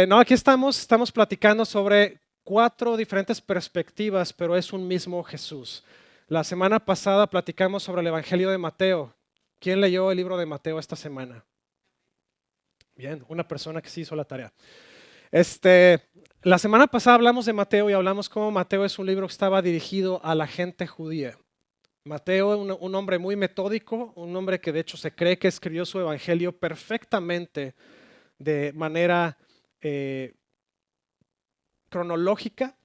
No, aquí estamos platicando sobre 4 diferentes perspectivas, pero es un mismo Jesús. La semana pasada platicamos sobre el Evangelio de Mateo. ¿Quién leyó el libro de Mateo esta semana? Bien, una persona que sí hizo la tarea. La semana pasada hablamos de Mateo y hablamos cómo Mateo es un libro que estaba dirigido a la gente judía. Mateo, un hombre muy metódico, un hombre que de hecho se cree que escribió su evangelio perfectamente de manera eh, cronológica.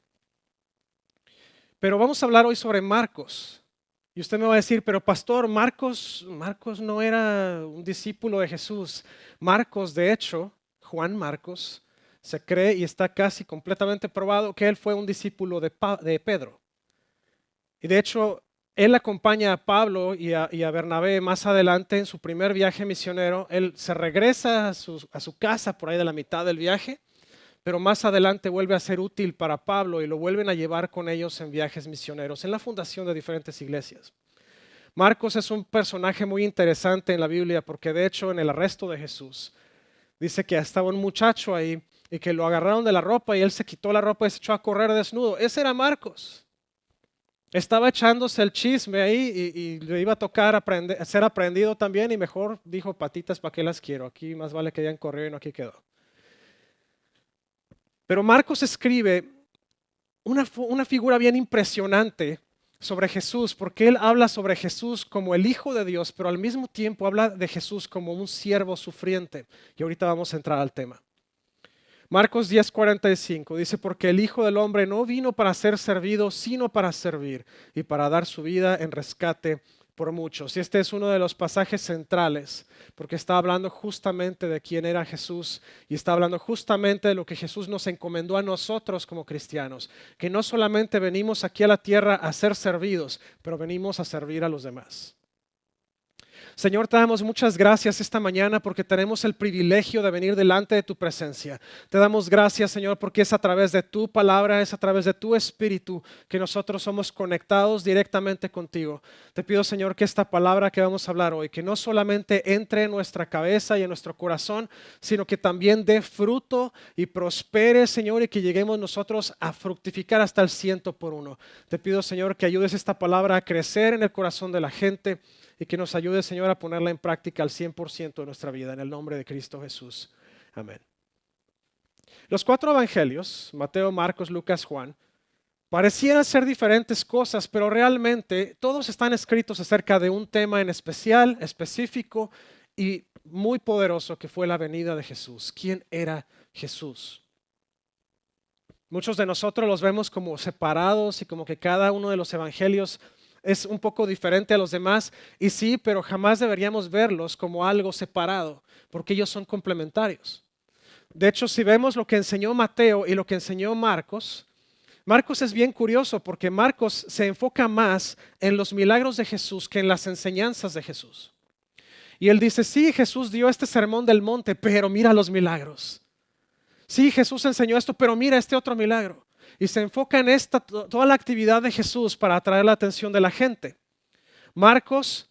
Pero vamos a hablar hoy sobre Marcos. Y usted me va a decir, pero pastor, Marcos no era un discípulo de Jesús. Marcos, de hecho, Juan Marcos, se cree y está casi completamente probado que él fue un discípulo de Pedro. Y de hecho, él acompaña a Pablo y a Bernabé más adelante en su primer viaje misionero. Él se regresa a su casa por ahí de la mitad del viaje, pero más adelante vuelve a ser útil para Pablo y lo vuelven a llevar con ellos en viajes misioneros, en la fundación de diferentes iglesias. Marcos es un personaje muy interesante en la Biblia porque de hecho en el arresto de Jesús dice que estaba un muchacho ahí y que lo agarraron de la ropa y él se quitó la ropa y se echó a correr desnudo. Ese era Marcos. Estaba echándose el chisme ahí y le iba a tocar ser aprendido también y mejor dijo, patitas, ¿para qué las quiero? Aquí más vale que hayan corrido y no aquí quedó. Pero Marcos escribe una figura bien impresionante sobre Jesús, porque él habla sobre Jesús como el Hijo de Dios, pero al mismo tiempo habla de Jesús como un siervo sufriente. Y ahorita vamos a entrar al tema. Marcos 10:45 dice, porque el Hijo del Hombre no vino para ser servido, sino para servir y para dar su vida en rescate por muchos. Y este es uno de los pasajes centrales, porque está hablando justamente de quién era Jesús y está hablando justamente de lo que Jesús nos encomendó a nosotros como cristianos, que no solamente venimos aquí a la tierra a ser servidos, pero venimos a servir a los demás. Señor, te damos muchas gracias esta mañana porque tenemos el privilegio de venir delante de tu presencia. Te damos gracias, Señor, porque es a través de tu palabra, es a través de tu espíritu que nosotros somos conectados directamente contigo. Te pido, Señor, que esta palabra que vamos a hablar hoy, que no solamente entre en nuestra cabeza y en nuestro corazón, sino que también dé fruto y prospere, Señor, y que lleguemos nosotros a fructificar hasta el 100 por 1. Te pido, Señor, que ayudes esta palabra a crecer en el corazón de la gente y que nos ayude, Señor, a ponerla en práctica al 100% de nuestra vida, en el nombre de Cristo Jesús. Amén. Los 4 evangelios, Mateo, Marcos, Lucas, Juan, parecieran ser diferentes cosas, pero realmente todos están escritos acerca de un tema en especial, específico y muy poderoso que fue la venida de Jesús. ¿Quién era Jesús? Muchos de nosotros los vemos como separados y como que cada uno de los evangelios es un poco diferente a los demás. Y sí, pero jamás deberíamos verlos como algo separado, porque ellos son complementarios. De hecho, si vemos lo que enseñó Mateo y lo que enseñó Marcos, Marcos es bien curioso porque Marcos se enfoca más en los milagros de Jesús que en las enseñanzas de Jesús. Y él dice, sí, Jesús dio este sermón del monte, pero mira los milagros. Sí, Jesús enseñó esto, pero mira este otro milagro. Y se enfoca en toda la actividad de Jesús para atraer la atención de la gente. Marcos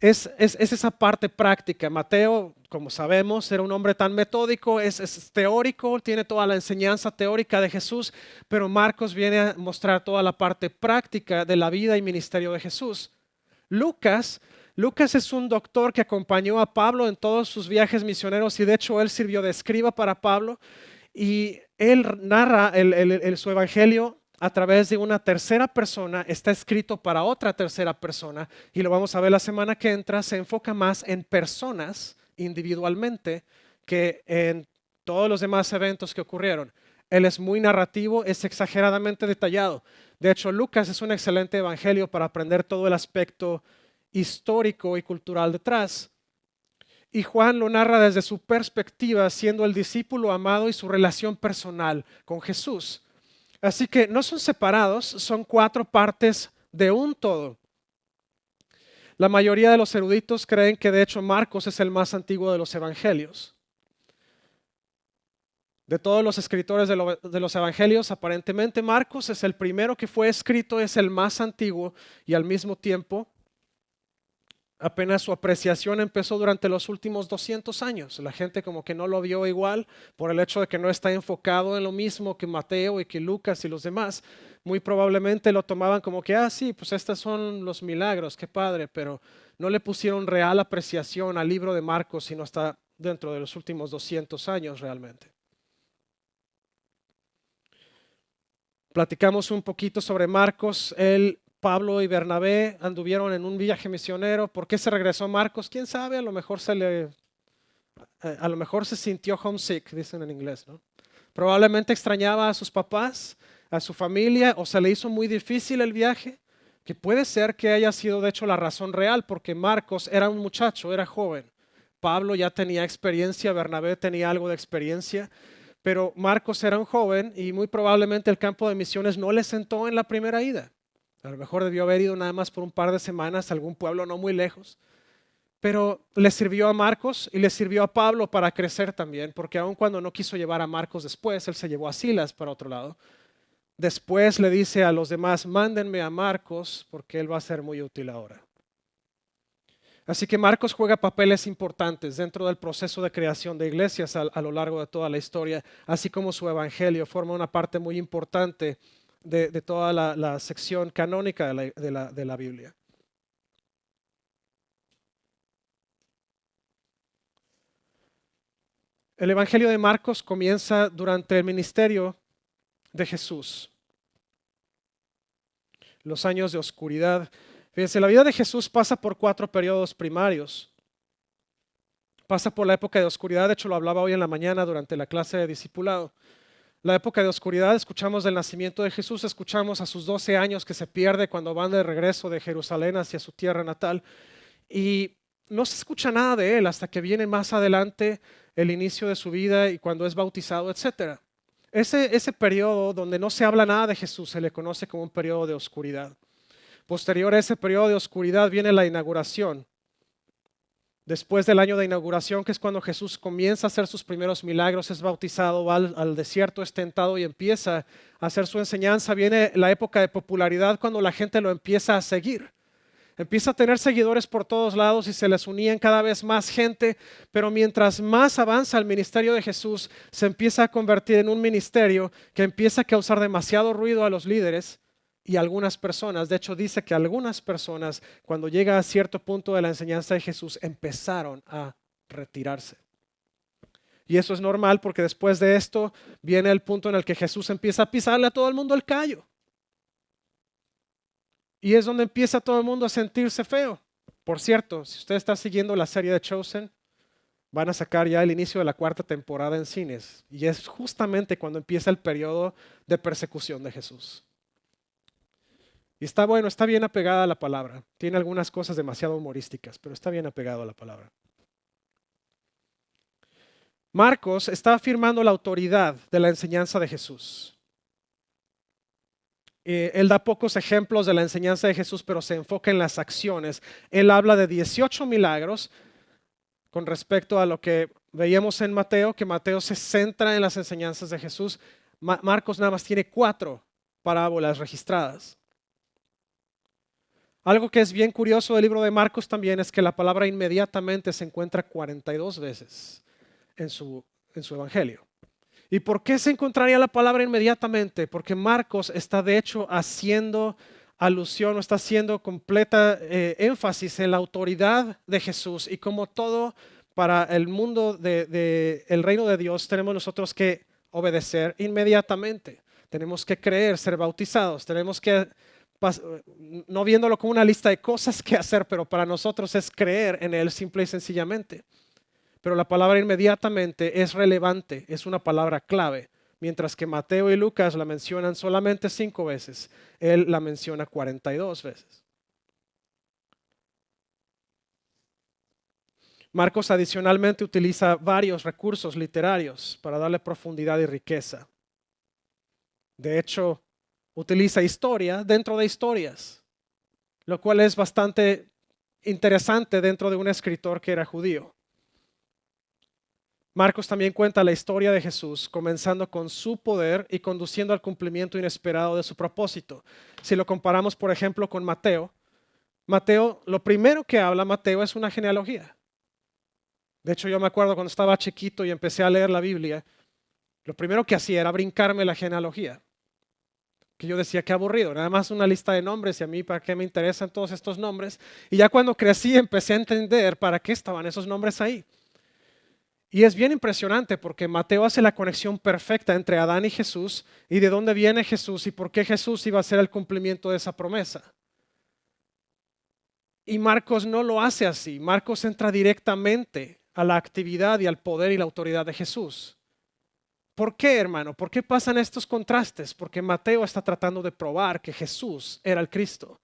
es esa parte práctica. Mateo, como sabemos, era un hombre tan metódico, es teórico, tiene toda la enseñanza teórica de Jesús, pero Marcos viene a mostrar toda la parte práctica de la vida y ministerio de Jesús. Lucas es un doctor que acompañó a Pablo en todos sus viajes misioneros y de hecho él sirvió de escriba para Pablo. Y él narra su evangelio a través de una tercera persona, está escrito para otra tercera persona y lo vamos a ver la semana que entra, se enfoca más en personas individualmente que en todos los demás eventos que ocurrieron. Él es muy narrativo, es exageradamente detallado. De hecho, Lucas es un excelente evangelio para aprender todo el aspecto histórico y cultural detrás. Y Juan lo narra desde su perspectiva, siendo el discípulo amado y su relación personal con Jesús. Así que no son separados, son 4 partes de un todo. La mayoría de los eruditos creen que de hecho Marcos es el más antiguo de los evangelios. De todos los escritores de los evangelios, aparentemente Marcos es el primero que fue escrito, es el más antiguo y al mismo tiempo Apenas su apreciación empezó durante los últimos 200 años. La gente como que no lo vio igual por el hecho de que no está enfocado en lo mismo que Mateo y que Lucas y los demás. Muy probablemente lo tomaban como que, sí, pues estos son los milagros, qué padre, pero no le pusieron real apreciación al libro de Marcos, sino hasta dentro de los últimos 200 años realmente. Platicamos un poquito sobre Marcos. Pablo y Bernabé anduvieron en un viaje misionero. ¿Por qué se regresó Marcos? ¿Quién sabe? A lo mejor a lo mejor se sintió homesick, dicen en inglés, ¿no? Probablemente extrañaba a sus papás, a su familia, o se le hizo muy difícil el viaje, que puede ser que haya sido de hecho la razón real, porque Marcos era un muchacho, era joven. Pablo ya tenía experiencia, Bernabé tenía algo de experiencia, pero Marcos era un joven y muy probablemente el campo de misiones no le sentó en la primera ida. A lo mejor debió haber ido nada más por un par de semanas a algún pueblo no muy lejos. Pero le sirvió a Marcos y le sirvió a Pablo para crecer también, porque aun cuando no quiso llevar a Marcos después, él se llevó a Silas para otro lado. Después le dice a los demás, mándenme a Marcos porque él va a ser muy útil ahora. Así que Marcos juega papeles importantes dentro del proceso de creación de iglesias a lo largo de toda la historia, así como su evangelio forma una parte muy importante de toda la sección canónica de la Biblia. El evangelio de Marcos comienza durante el ministerio de Jesús, los años de oscuridad. Fíjense, la vida de Jesús pasa por 4 periodos primarios. Pasa por la época de oscuridad, de hecho lo hablaba hoy en la mañana durante la clase de discipulado. La época de oscuridad, escuchamos del nacimiento de Jesús, escuchamos a sus 12 años que se pierde cuando van de regreso de Jerusalén hacia su tierra natal y no se escucha nada de él hasta que viene más adelante el inicio de su vida y cuando es bautizado, etc. Ese periodo donde no se habla nada de Jesús se le conoce como un periodo de oscuridad. Posterior a ese periodo de oscuridad viene la inauguración. Después del año de inauguración, que es cuando Jesús comienza a hacer sus primeros milagros, es bautizado, va al desierto, es tentado y empieza a hacer su enseñanza, viene la época de popularidad cuando la gente lo empieza a seguir. Empieza a tener seguidores por todos lados y se les unían cada vez más gente, pero mientras más avanza el ministerio de Jesús, se empieza a convertir en un ministerio que empieza a causar demasiado ruido a los líderes y a algunas personas. De hecho, dice que algunas personas, cuando llega a cierto punto de la enseñanza de Jesús, empezaron a retirarse. Y eso es normal porque después de esto viene el punto en el que Jesús empieza a pisarle a todo el mundo el callo. Y es donde empieza todo el mundo a sentirse feo. Por cierto, si usted está siguiendo la serie de Chosen, van a sacar ya el inicio de la 4ª temporada en cines. Y es justamente cuando empieza el periodo de persecución de Jesús. Y está bueno, está bien apegada a la palabra. Tiene algunas cosas demasiado humorísticas, pero está bien apegado a la palabra. Marcos está afirmando la autoridad de la enseñanza de Jesús. Él da pocos ejemplos de la enseñanza de Jesús, pero se enfoca en las acciones. Él habla de 18 milagros con respecto a lo que veíamos en Mateo, que Mateo se centra en las enseñanzas de Jesús. Marcos nada más tiene 4 parábolas registradas. Algo que es bien curioso del libro de Marcos también es que la palabra inmediatamente se encuentra 42 veces en su evangelio. ¿Y por qué se encontraría la palabra inmediatamente? Porque Marcos está de hecho haciendo alusión o está haciendo completa énfasis en la autoridad de Jesús y como todo para el mundo el reino de Dios tenemos nosotros que obedecer inmediatamente. Tenemos que creer, ser bautizados, tenemos que, no viéndolo como una lista de cosas que hacer, pero para nosotros es creer en Él simple y sencillamente. Pero la palabra inmediatamente es relevante, es una palabra clave. Mientras que Mateo y Lucas la mencionan solamente 5 veces, él la menciona 42 veces. Marcos adicionalmente utiliza varios recursos literarios para darle profundidad y riqueza. De hecho, utiliza historia dentro de historias, lo cual es bastante interesante dentro de un escritor que era judío. Marcos también cuenta la historia de Jesús, comenzando con su poder y conduciendo al cumplimiento inesperado de su propósito. Si lo comparamos, por ejemplo, con Mateo, Mateo, lo primero que habla Mateo es una genealogía. De hecho, yo me acuerdo cuando estaba chiquito y empecé a leer la Biblia, lo primero que hacía era brincarme la genealogía. Que yo decía, qué aburrido, nada más una lista de nombres y a mí para qué me interesan todos estos nombres. Y ya cuando crecí empecé a entender para qué estaban esos nombres ahí. Y es bien impresionante porque Mateo hace la conexión perfecta entre Adán y Jesús y de dónde viene Jesús y por qué Jesús iba a ser el cumplimiento de esa promesa. Y Marcos no lo hace así. Marcos entra directamente a la actividad y al poder y la autoridad de Jesús. ¿Por qué, hermano? ¿Por qué pasan estos contrastes? Porque Mateo está tratando de probar que Jesús era el Cristo,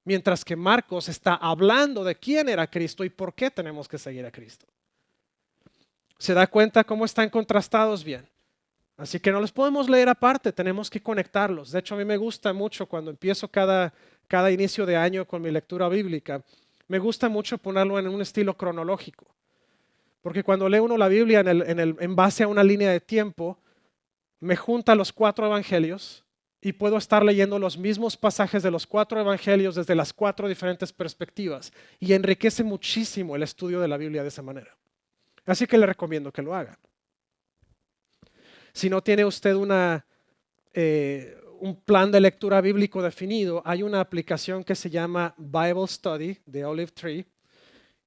mientras que Marcos está hablando de quién era Cristo y por qué tenemos que seguir a Cristo. ¿Se da cuenta cómo están contrastados bien? Así que no los podemos leer aparte, tenemos que conectarlos. De hecho, a mí me gusta mucho cuando empiezo cada inicio de año con mi lectura bíblica, me gusta mucho ponerlo en un estilo cronológico. Porque cuando lee uno la Biblia en base a una línea de tiempo, me junta los cuatro evangelios y puedo estar leyendo los mismos pasajes de los cuatro evangelios desde las cuatro diferentes perspectivas y enriquece muchísimo el estudio de la Biblia de esa manera. Así que le recomiendo que lo haga. Si no tiene usted un plan de lectura bíblico definido, hay una aplicación que se llama Bible Study de Olive Tree.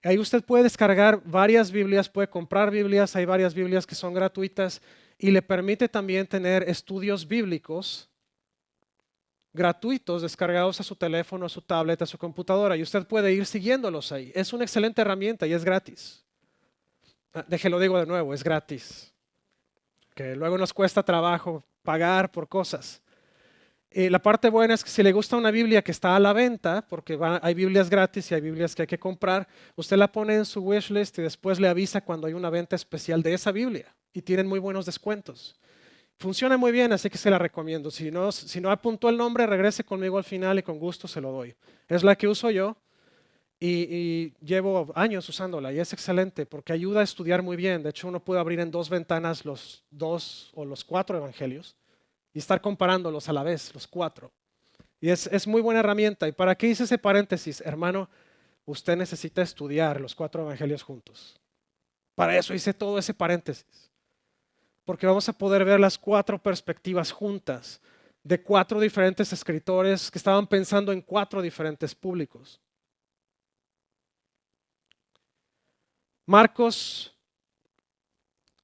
Ahí usted puede descargar varias Biblias, puede comprar Biblias, hay varias Biblias que son gratuitas y le permite también tener estudios bíblicos gratuitos descargados a su teléfono, a su tablet, a su computadora y usted puede ir siguiéndolos ahí. Es una excelente herramienta y es gratis. Déjelo digo de nuevo, es gratis. Que luego nos cuesta trabajo pagar por cosas. La parte buena es que si le gusta una Biblia que está a la venta, porque hay Biblias gratis y hay Biblias que hay que comprar, usted la pone en su wishlist y después le avisa cuando hay una venta especial de esa Biblia y tienen muy buenos descuentos. Funciona muy bien, así que se la recomiendo. Si no apuntó el nombre, regrese conmigo al final y con gusto se lo doy. Es la que uso yo y llevo años usándola y es excelente porque ayuda a estudiar muy bien. De hecho, uno puede abrir en dos ventanas los dos o los cuatro evangelios y estar comparándolos a la vez, los cuatro. Y es muy buena herramienta. ¿Y para qué hice ese paréntesis? Hermano, usted necesita estudiar los cuatro evangelios juntos. Para eso hice todo ese paréntesis. Porque vamos a poder ver las cuatro perspectivas juntas de cuatro diferentes escritores que estaban pensando en cuatro diferentes públicos. Marcos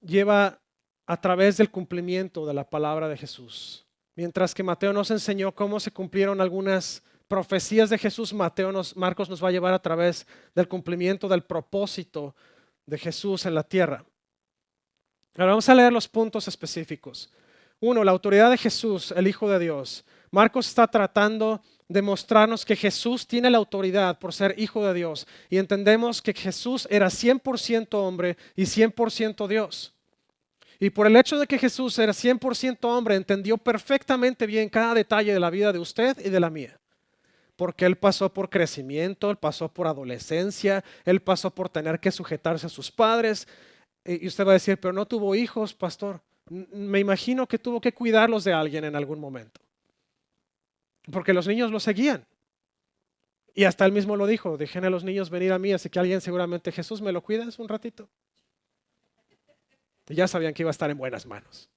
lleva a través del cumplimiento de la palabra de Jesús. Mientras que Mateo nos enseñó cómo se cumplieron algunas profecías de Jesús, Marcos nos va a llevar a través del cumplimiento del propósito de Jesús en la tierra. Ahora vamos a leer los puntos específicos. Uno, la autoridad de Jesús, el Hijo de Dios. Marcos está tratando de mostrarnos que Jesús tiene la autoridad por ser Hijo de Dios. Y entendemos que Jesús era 100% hombre y 100% Dios. Y por el hecho de que Jesús era 100% hombre, entendió perfectamente bien cada detalle de la vida de usted y de la mía. Porque Él pasó por crecimiento, Él pasó por adolescencia, Él pasó por tener que sujetarse a sus padres. Y usted va a decir, pero no tuvo hijos, pastor. Me imagino que tuvo que cuidarlos de alguien en algún momento. Porque los niños lo seguían. Y hasta él mismo lo dijo, dejen a los niños venir a mí, así que alguien seguramente, Jesús, ¿me lo cuidas un ratito? Y ya sabían que iba a estar en buenas manos.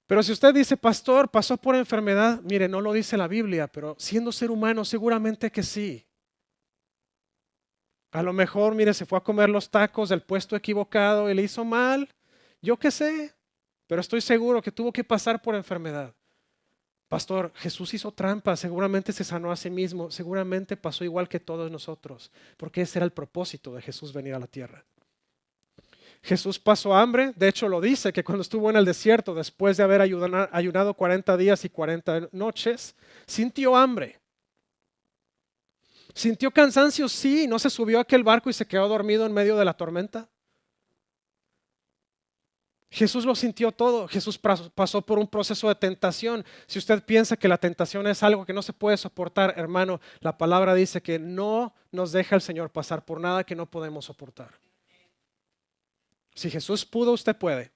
Pero si usted dice, pastor, pasó por enfermedad, mire, no lo dice la Biblia, pero siendo ser humano, seguramente que sí. A lo mejor, mire, se fue a comer los tacos del puesto equivocado y le hizo mal. Yo qué sé, pero estoy seguro que tuvo que pasar por enfermedad. Pastor, Jesús hizo trampa, seguramente se sanó a sí mismo, seguramente pasó igual que todos nosotros, porque ese era el propósito de Jesús venir a la tierra. Jesús pasó hambre, de hecho lo dice, que cuando estuvo en el desierto, después de haber ayunado 40 días y 40 noches, sintió hambre. ¿Sintió cansancio? Sí, ¿no se subió a aquel barco y se quedó dormido en medio de la tormenta? Jesús lo sintió todo. Jesús pasó por un proceso de tentación. Si usted piensa que la tentación es algo que no se puede soportar, hermano, la palabra dice que no nos deja el Señor pasar por nada que no podemos soportar. Si Jesús pudo, usted puede.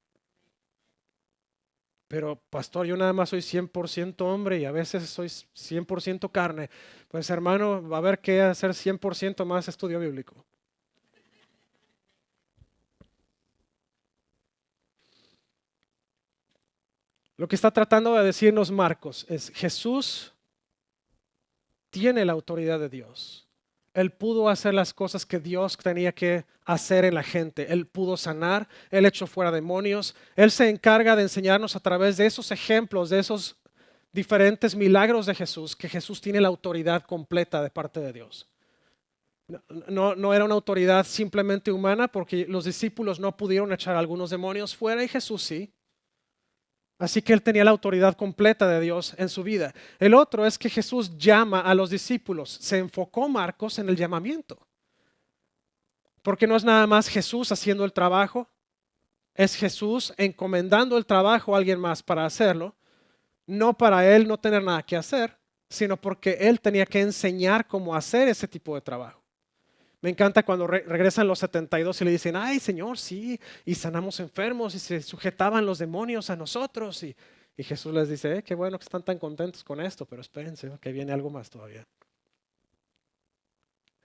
Pero pastor, yo nada más soy 100% hombre y a veces soy 100% carne. Pues hermano, va a haber que hacer 100% más estudio bíblico. Lo que está tratando de decirnos Marcos es Jesús tiene la autoridad de Dios. Él pudo hacer las cosas que Dios tenía que hacer en la gente. Él pudo sanar, Él echó fuera demonios. Él se encarga de enseñarnos a través de esos ejemplos, de esos diferentes milagros de Jesús, que Jesús tiene la autoridad completa de parte de Dios. No era una autoridad simplemente humana porque los discípulos no pudieron echar algunos demonios fuera y Jesús sí. Así que él tenía la autoridad completa de Dios en su vida. El otro es que Jesús llama a los discípulos. Se enfocó Marcos en el llamamiento. Porque no es nada más Jesús haciendo el trabajo, es Jesús encomendando el trabajo a alguien más para hacerlo, no para él no tener nada que hacer, sino porque él tenía que enseñar cómo hacer ese tipo de trabajo. Me encanta cuando regresan los 72 y le dicen, ay Señor, sí, y sanamos enfermos y se sujetaban los demonios a nosotros. Y Jesús les dice, qué bueno que están tan contentos con esto, pero espérense, que viene algo más todavía.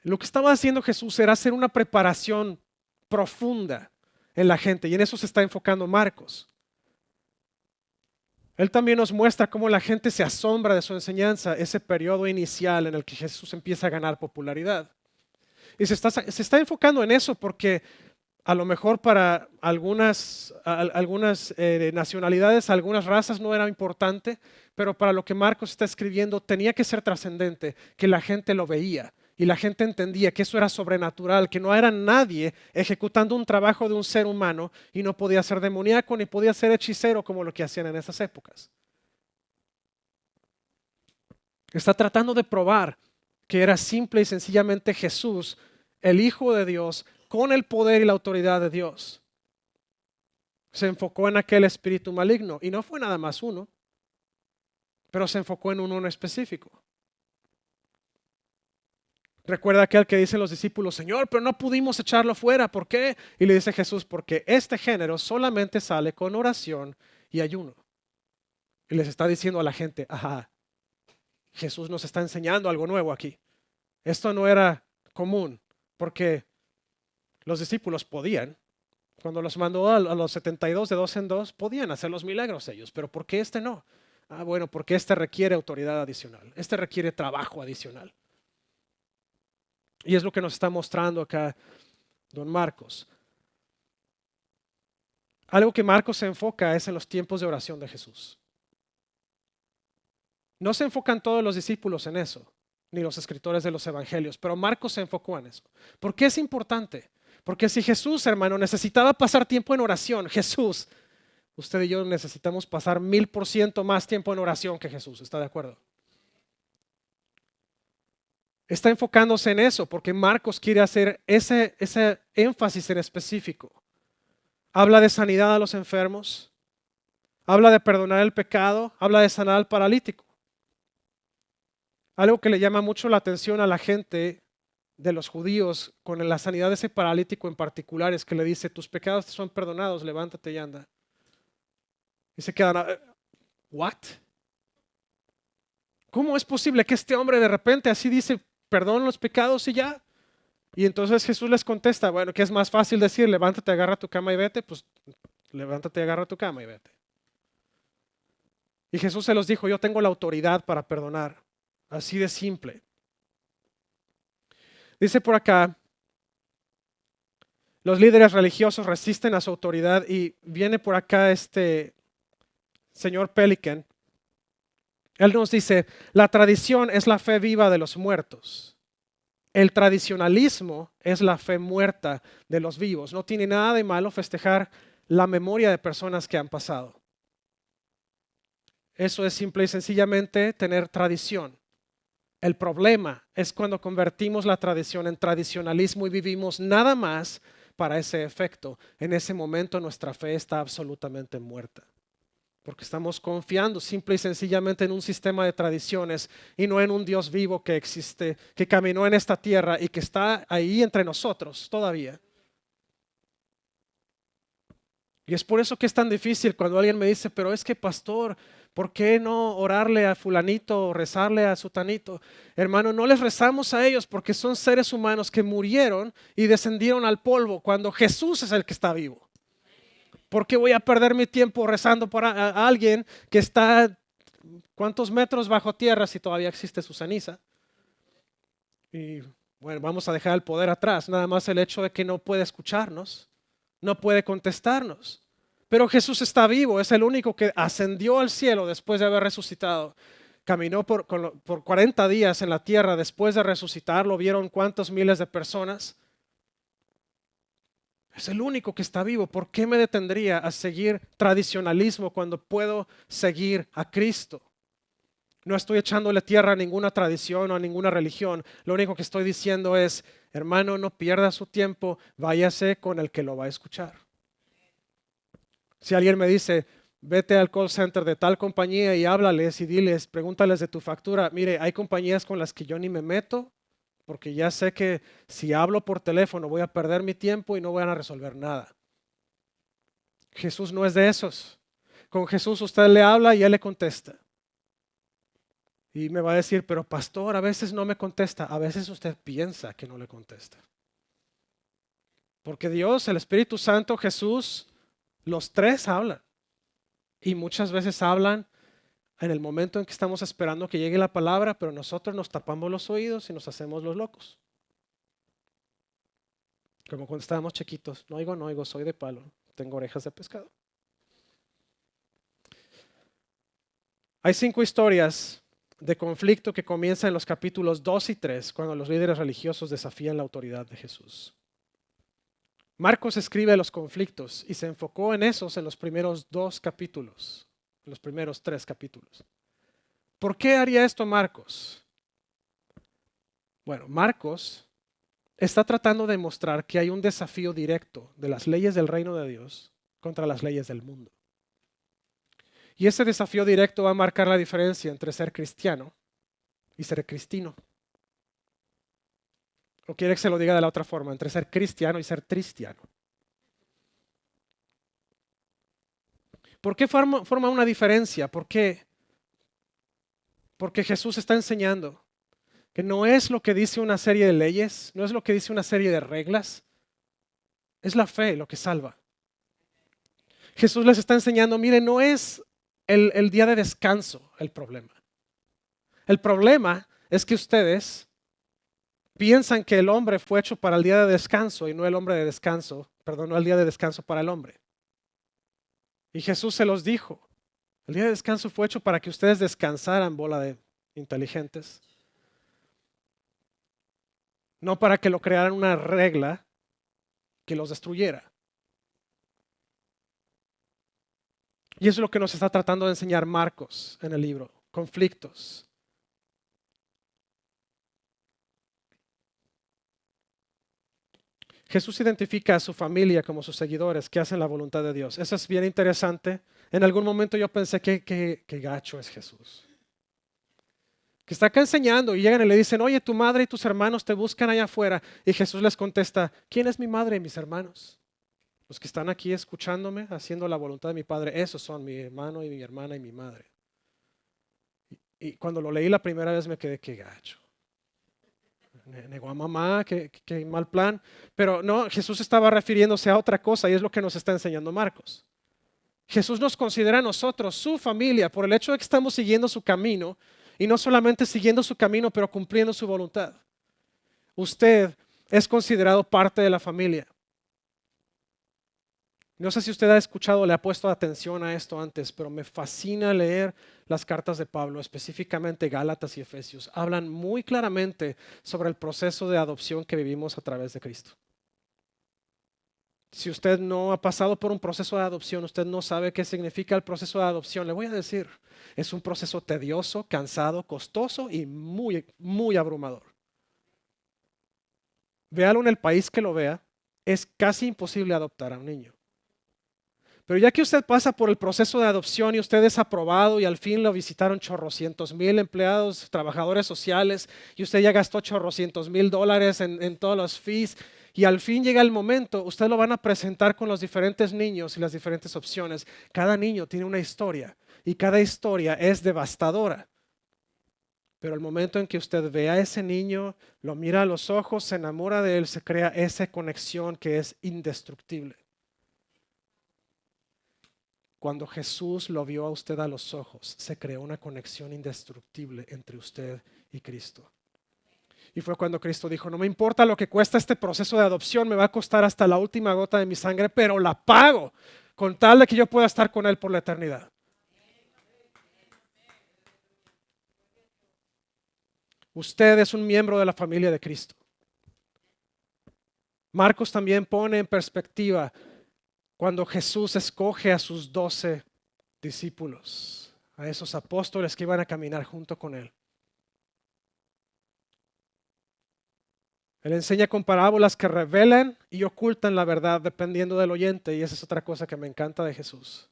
Lo que estaba haciendo Jesús era hacer una preparación profunda en la gente y en eso se está enfocando Marcos. Él también nos muestra cómo la gente se asombra de su enseñanza, ese periodo inicial en el que Jesús empieza a ganar popularidad. Y se está enfocando en eso porque a lo mejor para algunas nacionalidades, algunas razas no era importante, pero para lo que Marcos está escribiendo tenía que ser trascendente, que la gente lo veía y la gente entendía que eso era sobrenatural, que no era nadie ejecutando un trabajo de un ser humano y no podía ser demoníaco ni podía ser hechicero como lo que hacían en esas épocas. Está tratando de probar que era simple y sencillamente Jesús, el Hijo de Dios, con el poder y la autoridad de Dios. Se enfocó en aquel espíritu maligno y no fue nada más uno, pero se enfocó en uno en específico. Recuerda aquel que dicen los discípulos, Señor, pero no pudimos echarlo fuera, ¿por qué? Y le dice Jesús, porque este género solamente sale con oración y ayuno. Y les está diciendo a la gente, ajá, Jesús nos está enseñando algo nuevo aquí. Esto no era común, porque los discípulos podían, cuando los mandó a los 72 de dos en dos, podían hacer los milagros ellos, pero ¿por qué este no? Ah, bueno, porque este requiere autoridad adicional, este requiere trabajo adicional. Y es lo que nos está mostrando acá don Marcos. Algo que Marcos se enfoca es en los tiempos de oración de Jesús. No se enfocan todos los discípulos en eso, ni los escritores de los evangelios, pero Marcos se enfocó en eso. ¿Por qué es importante? Porque si Jesús, hermano, necesitaba pasar tiempo en oración, Jesús, usted y yo necesitamos pasar 1000% más tiempo en oración que Jesús, ¿está de acuerdo? Está enfocándose en eso porque Marcos quiere hacer ese énfasis en específico. Habla de sanidad a los enfermos, habla de perdonar el pecado, habla de sanar al paralítico. Algo que le llama mucho la atención a la gente de los judíos con la sanidad de ese paralítico en particular es que le dice, tus pecados te son perdonados, levántate y anda. Y se quedan, ¿what? ¿Cómo es posible que este hombre de repente así dice, perdón los pecados y ya? Y entonces Jesús les contesta, bueno, ¿qué es más fácil decir? Levántate, agarra tu cama y vete, pues levántate, agarra tu cama y vete. Y Jesús se los dijo, yo tengo la autoridad para perdonar. Así de simple. Dice por acá, los líderes religiosos resisten a su autoridad y viene por acá este señor Pelican. Él nos dice, la tradición es la fe viva de los muertos. El tradicionalismo es la fe muerta de los vivos. No tiene nada de malo festejar la memoria de personas que han pasado. Eso es simple y sencillamente tener tradición. El problema es cuando convertimos la tradición en tradicionalismo y vivimos nada más para ese efecto. En ese momento nuestra fe está absolutamente muerta. Porque estamos confiando simple y sencillamente en un sistema de tradiciones y no en un Dios vivo que existe, que caminó en esta tierra y que está ahí entre nosotros todavía. Y es por eso que es tan difícil cuando alguien me dice, pero es que pastor, ¿por qué no orarle a fulanito o rezarle a sutanito? Hermano, no les rezamos a ellos porque son seres humanos que murieron y descendieron al polvo cuando Jesús es el que está vivo. ¿Por qué voy a perder mi tiempo rezando por a alguien que está cuántos metros bajo tierra si todavía existe su ceniza? Y bueno, vamos a dejar el poder atrás, nada más el hecho de que no puede escucharnos, no puede contestarnos. Pero Jesús está vivo, es el único que ascendió al cielo después de haber resucitado. Caminó por 40 días en la tierra después de resucitar, lo vieron cuántos miles de personas. Es el único que está vivo. ¿Por qué me detendría a seguir tradicionalismo cuando puedo seguir a Cristo? No estoy echándole tierra a ninguna tradición o a ninguna religión. Lo único que estoy diciendo es, hermano, no pierda su tiempo, váyase con el que lo va a escuchar. Si alguien me dice, vete al call center de tal compañía y háblales y diles, pregúntales de tu factura. Mire, hay compañías con las que yo ni me meto porque ya sé que si hablo por teléfono voy a perder mi tiempo y no voy a resolver nada. Jesús no es de esos. Con Jesús usted le habla y Él le contesta. Y me va a decir, pero pastor, a veces no me contesta. A veces usted piensa que no le contesta. Porque Dios, el Espíritu Santo, Jesús, los tres hablan. Y muchas veces hablan en el momento en que estamos esperando que llegue la palabra, pero nosotros nos tapamos los oídos y nos hacemos los locos. Como cuando estábamos chiquitos, no oigo, soy de palo, tengo orejas de pescado. Hay 5 historias de conflicto que comienzan en los capítulos 2 y 3, cuando los líderes religiosos desafían la autoridad de Jesús. Marcos escribe los conflictos y se enfocó en esos en los primeros 2 capítulos, en los primeros 3 capítulos. ¿Por qué haría esto Marcos? Bueno, Marcos está tratando de mostrar que hay un desafío directo de las leyes del reino de Dios contra las leyes del mundo. Y ese desafío directo va a marcar la diferencia entre ser cristiano y ser cristino. O quiere que se lo diga de la otra forma, entre ser cristiano y ser tristiano. ¿Por qué forma una diferencia? ¿Por qué? Porque Jesús está enseñando que no es lo que dice una serie de leyes, no es lo que dice una serie de reglas, es la fe lo que salva. Jesús les está enseñando, mire, no es el día de descanso el problema. El problema es que ustedes piensan que el hombre fue hecho para el día de descanso y no el hombre de descanso, perdón, no el día de descanso para el hombre. Y Jesús se los dijo, el día de descanso fue hecho para que ustedes descansaran, bola de inteligentes. No para que lo crearan una regla que los destruyera. Y eso es lo que nos está tratando de enseñar Marcos en el libro, conflictos. Jesús identifica a su familia como sus seguidores que hacen la voluntad de Dios. Eso es bien interesante. En algún momento yo pensé que gacho es Jesús. Que está acá enseñando y llegan y le dicen, oye, tu madre y tus hermanos te buscan allá afuera. Y Jesús les contesta, ¿quién es mi madre y mis hermanos? Los que están aquí escuchándome, haciendo la voluntad de mi Padre, esos son mi hermano y mi hermana y mi madre. Y cuando lo leí la primera vez me quedé, qué gacho. Negó a mamá, qué mal plan. Pero no, Jesús estaba refiriéndose a otra cosa y es lo que nos está enseñando Marcos. Jesús nos considera a nosotros, su familia, por el hecho de que estamos siguiendo su camino y no solamente siguiendo su camino, pero cumpliendo su voluntad. Usted es considerado parte de la familia. No sé si usted ha escuchado o le ha puesto atención a esto antes, pero me fascina leer las cartas de Pablo, específicamente Gálatas y Efesios. Hablan muy claramente sobre el proceso de adopción que vivimos a través de Cristo. Si usted no ha pasado por un proceso de adopción, usted no sabe qué significa el proceso de adopción. Le voy a decir, es un proceso tedioso, cansado, costoso y muy, muy abrumador. Véalo en el país que lo vea, es casi imposible adoptar a un niño. Pero ya que usted pasa por el proceso de adopción y usted es aprobado y al fin lo visitaron chorrocientos mil empleados, trabajadores sociales y usted ya gastó chorrocientos mil dólares en todos los fees y al fin llega el momento, ustedes lo van a presentar con los diferentes niños y las diferentes opciones. Cada niño tiene una historia y cada historia es devastadora. Pero el momento en que usted ve a ese niño, lo mira a los ojos, se enamora de él, se crea esa conexión que es indestructible. Cuando Jesús lo vio a usted a los ojos, se creó una conexión indestructible entre usted y Cristo. Y fue cuando Cristo dijo, no me importa lo que cuesta este proceso de adopción, me va a costar hasta la última gota de mi sangre, pero la pago con tal de que yo pueda estar con Él por la eternidad. Usted es un miembro de la familia de Cristo. Marcos también pone en perspectiva cuando Jesús escoge a sus 12 discípulos, a esos apóstoles que iban a caminar junto con Él. Él enseña con parábolas que revelan y ocultan la verdad dependiendo del oyente, y esa es otra cosa que me encanta de Jesús.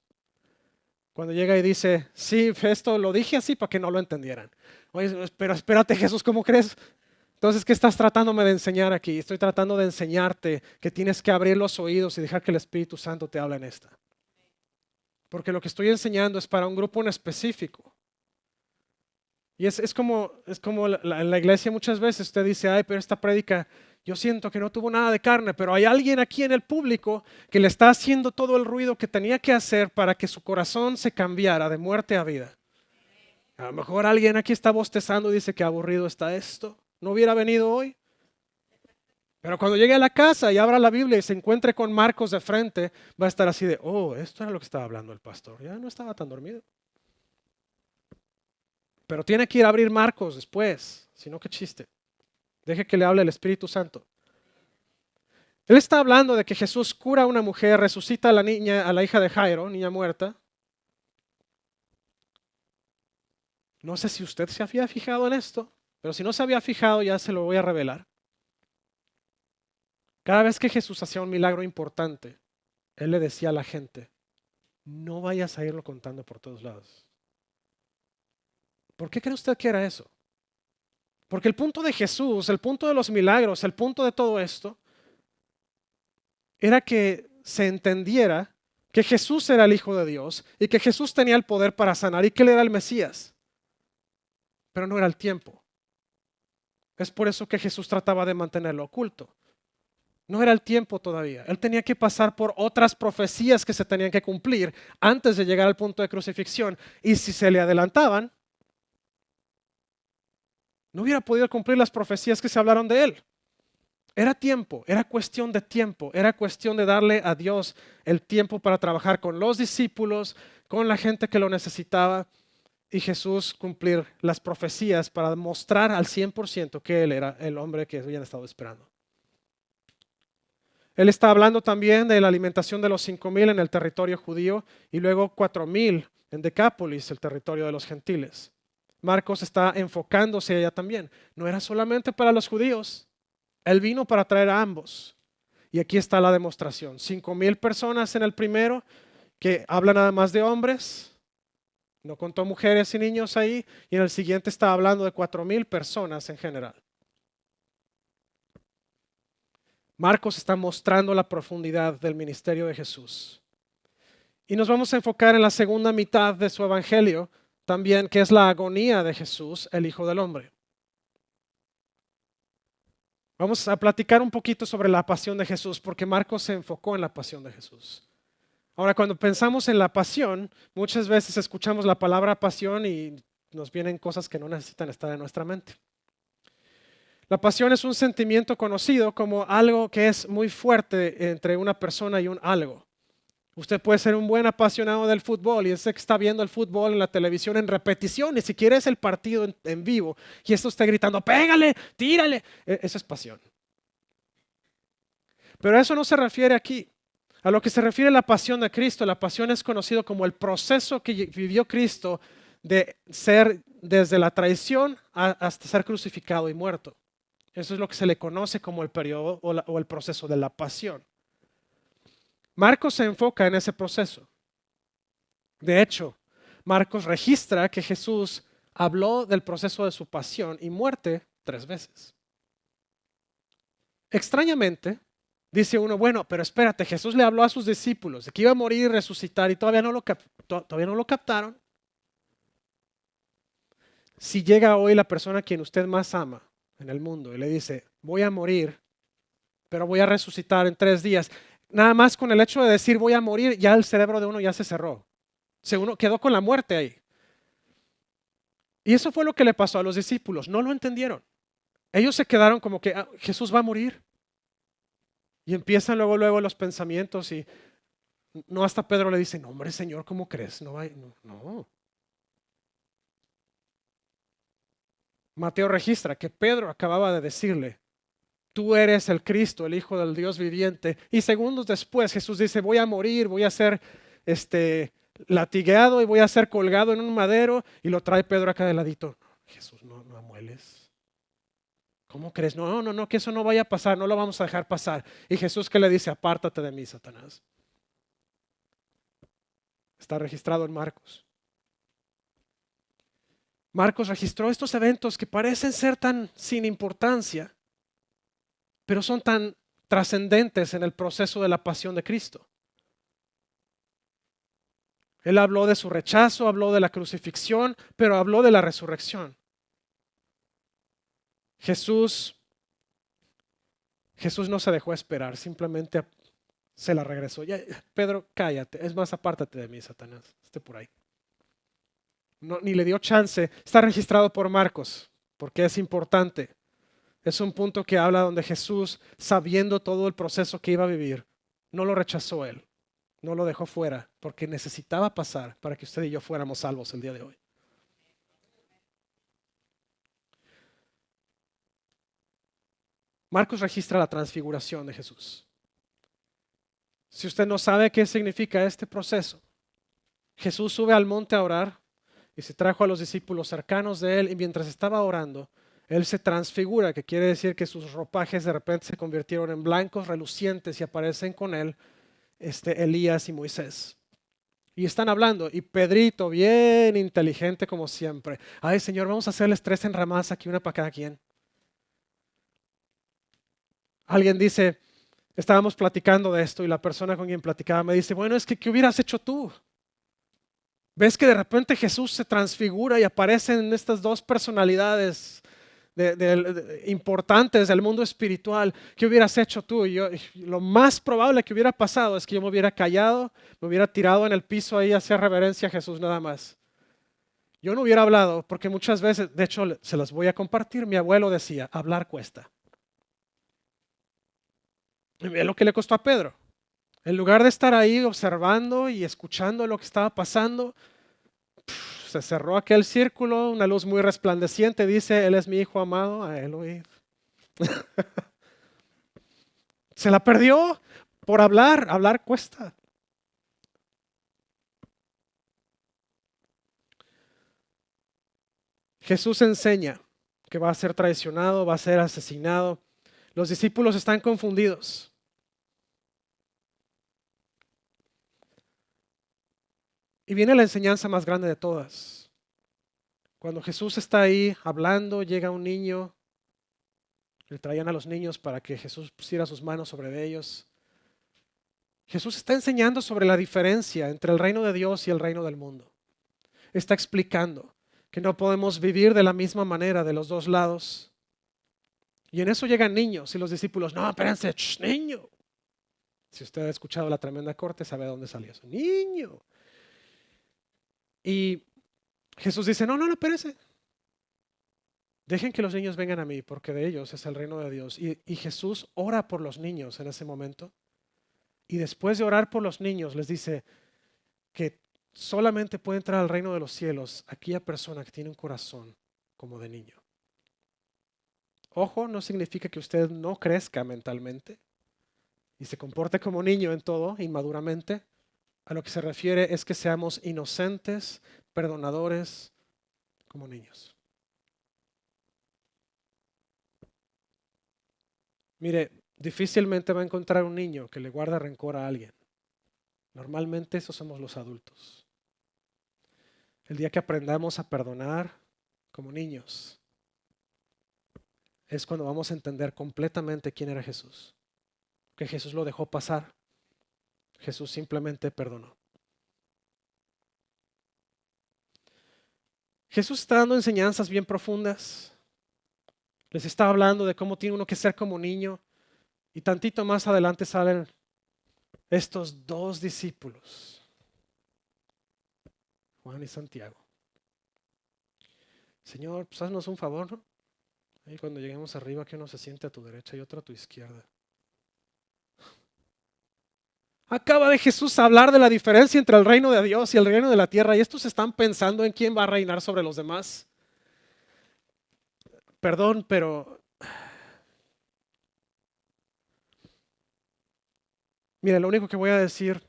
Cuando llega y dice, sí, esto lo dije así para que no lo entendieran. Oye, pero espérate Jesús, ¿cómo crees? Entonces, ¿qué estás tratándome de enseñar aquí? Estoy tratando de enseñarte que tienes que abrir los oídos y dejar que el Espíritu Santo te hable en esta. Porque lo que estoy enseñando es para un grupo en específico. Y es como en la iglesia muchas veces usted dice, ay, pero esta prédica, yo siento que no tuvo nada de carne, pero hay alguien aquí en el público que le está haciendo todo el ruido que tenía que hacer para que su corazón se cambiara de muerte a vida. A lo mejor alguien aquí está bostezando y dice que aburrido está esto. No hubiera venido hoy. Pero cuando llegue a la casa y abra la Biblia y se encuentre con Marcos de frente, va a estar así de, oh, esto era lo que estaba hablando el pastor. Ya no estaba tan dormido. Pero tiene que ir a abrir Marcos después, si no, qué chiste. Deje que le hable el Espíritu Santo. Él está hablando de que Jesús cura a una mujer, resucita a la niña, a la hija de Jairo, niña muerta. No sé si usted se había fijado en esto, pero si no se había fijado ya se lo voy a revelar. Cada vez que Jesús hacía un milagro importante, Él le decía a la gente, no vayas a irlo contando por todos lados. ¿Por qué cree usted que era eso? Porque el punto de Jesús, el punto de los milagros, el punto de todo esto, era que se entendiera que Jesús era el Hijo de Dios y que Jesús tenía el poder para sanar y que Él era el Mesías. Pero no era el tiempo. Es por eso que Jesús trataba de mantenerlo oculto. No era el tiempo todavía. Él tenía que pasar por otras profecías que se tenían que cumplir antes de llegar al punto de crucifixión. Y si se le adelantaban, no hubiera podido cumplir las profecías que se hablaron de él. Era tiempo, era cuestión de tiempo, era cuestión de darle a Dios el tiempo para trabajar con los discípulos, con la gente que lo necesitaba y Jesús cumplir las profecías para mostrar al 100% que Él era el hombre que habían estado esperando. Él está hablando también de la alimentación de los 5,000 en el territorio judío y luego 4,000 en Decápolis, el territorio de los gentiles. Marcos está enfocándose allá también. No era solamente para los judíos. Él vino para traer a ambos. Y aquí está la demostración. 5,000 personas en el primero que habla nada más de hombres. No contó mujeres y niños ahí. Y en el siguiente está hablando de 4,000 personas en general. Marcos está mostrando la profundidad del ministerio de Jesús. Y nos vamos a enfocar en la segunda mitad de su evangelio también, que es la agonía de Jesús, el Hijo del Hombre. Vamos a platicar un poquito sobre la pasión de Jesús, porque Marcos se enfocó en la pasión de Jesús. Ahora, cuando pensamos en la pasión, muchas veces escuchamos la palabra pasión y nos vienen cosas que no necesitan estar en nuestra mente. La pasión es un sentimiento conocido como algo que es muy fuerte entre una persona y un algo. Usted puede ser un buen apasionado del fútbol y ese que está viendo el fútbol en la televisión en repetición, ni siquiera es el partido en vivo y esto está gritando, pégale, tírale. Eso es pasión. Pero eso no se refiere aquí. A lo que se refiere la pasión de Cristo, la pasión es conocido como el proceso que vivió Cristo de ser desde la traición hasta ser crucificado y muerto. Eso es lo que se le conoce como el periodo o el proceso de la pasión. Marcos se enfoca en ese proceso. De hecho, Marcos registra que Jesús habló del proceso de su pasión y muerte 3 veces. Extrañamente, Dice uno, bueno, pero espérate, Jesús le habló a sus discípulos de que iba a morir y resucitar y todavía no lo captaron. Si llega hoy la persona a quien usted más ama en el mundo y le dice, voy a morir, pero voy a resucitar en 3 días, nada más con el hecho de decir voy a morir, ya el cerebro de uno ya se cerró. Uno quedó con la muerte ahí. Y eso fue lo que le pasó a los discípulos, no lo entendieron. Ellos se quedaron como que Jesús va a morir. Y empiezan luego los pensamientos y no, hasta Pedro le dice, no hombre Señor, ¿cómo crees? No, no, no. Mateo registra que Pedro acababa de decirle, tú eres el Cristo, el Hijo del Dios viviente. Y segundos después Jesús dice, voy a morir, voy a ser latigueado y voy a ser colgado en un madero. Y lo trae Pedro acá de ladito. Jesús, no, no amueles. ¿Cómo crees? No, no, no, que eso no vaya a pasar, no lo vamos a dejar pasar. Y Jesús que le dice, apártate de mí, Satanás. Está registrado en Marcos. Marcos registró estos eventos que parecen ser tan sin importancia, pero son tan trascendentes en el proceso de la pasión de Cristo. Él habló de su rechazo, habló de la crucifixión, pero habló de la resurrección. Jesús no se dejó esperar, simplemente se la regresó. Ya, Pedro, cállate, es más, apártate de mí, Satanás, esté por ahí. No, ni le dio chance. Está registrado por Marcos, porque es importante. Es un punto que habla donde Jesús, sabiendo todo el proceso que iba a vivir, no lo rechazó él, no lo dejó fuera, porque necesitaba pasar para que usted y yo fuéramos salvos el día de hoy. Marcos registra la transfiguración de Jesús. Si usted no sabe qué significa este proceso, Jesús sube al monte a orar y se trajo a los discípulos cercanos de él y mientras estaba orando, él se transfigura, que quiere decir que sus ropajes de repente se convirtieron en blancos relucientes y aparecen con él Elías y Moisés. Y están hablando y Pedrito, bien inteligente como siempre, ay Señor, vamos a hacerles 3 enramadas aquí, una para cada quien. Alguien dice, estábamos platicando de esto y la persona con quien platicaba me dice, bueno, es que ¿qué hubieras hecho tú? ¿Ves que de repente Jesús se transfigura y aparecen estas 2 personalidades importantes del mundo espiritual? ¿Qué hubieras hecho tú? Lo más probable que hubiera pasado es que yo me hubiera callado, me hubiera tirado en el piso ahí a hacer reverencia a Jesús nada más. Yo no hubiera hablado porque muchas veces, de hecho se las voy a compartir, mi abuelo decía, hablar cuesta. Es lo que le costó a Pedro. En lugar de estar ahí observando y escuchando lo que estaba pasando, se cerró aquel círculo, una luz muy resplandeciente, dice, Él es mi hijo amado, a él oír. Se la perdió por hablar cuesta. Jesús enseña que va a ser traicionado, va a ser asesinado. Los discípulos están confundidos. Y viene la enseñanza más grande de todas. Cuando Jesús está ahí hablando, llega un niño, le traían a los niños para que Jesús pusiera sus manos sobre ellos. Jesús está enseñando sobre la diferencia entre el reino de Dios y el reino del mundo. Está explicando que no podemos vivir de la misma manera de los 2 lados. Y en eso llegan niños y los discípulos, no, espérense, niño. Si usted ha escuchado la tremenda corte, sabe de dónde salió eso. Niño. Y Jesús dice, no, espérense. Dejen que los niños vengan a mí, porque de ellos es el reino de Dios. Y Jesús ora por los niños en ese momento. Y después de orar por los niños, les dice que solamente puede entrar al reino de los cielos aquella persona que tiene un corazón como de niño. Ojo, no significa que usted no crezca mentalmente y se comporte como niño en todo, inmaduramente. A lo que se refiere es que seamos inocentes, perdonadores, como niños. Mire, difícilmente va a encontrar un niño que le guarda rencor a alguien. Normalmente esos somos los adultos. El día que aprendamos a perdonar como niños es cuando vamos a entender completamente quién era Jesús. que Jesús lo dejó pasar. Jesús simplemente perdonó. Jesús está dando enseñanzas bien profundas. Les está hablando de cómo tiene uno que ser como niño. Y tantito más adelante salen estos dos discípulos, Juan y Santiago. Señor, pues haznos un favor, ¿no? Ahí cuando lleguemos arriba, que uno se siente a tu derecha y otro a tu izquierda. Acaba de Jesús hablar de la diferencia entre el reino de Dios y el reino de la tierra, y estos están pensando en quién va a reinar sobre los demás. Perdón, pero mire, lo único que voy a decir,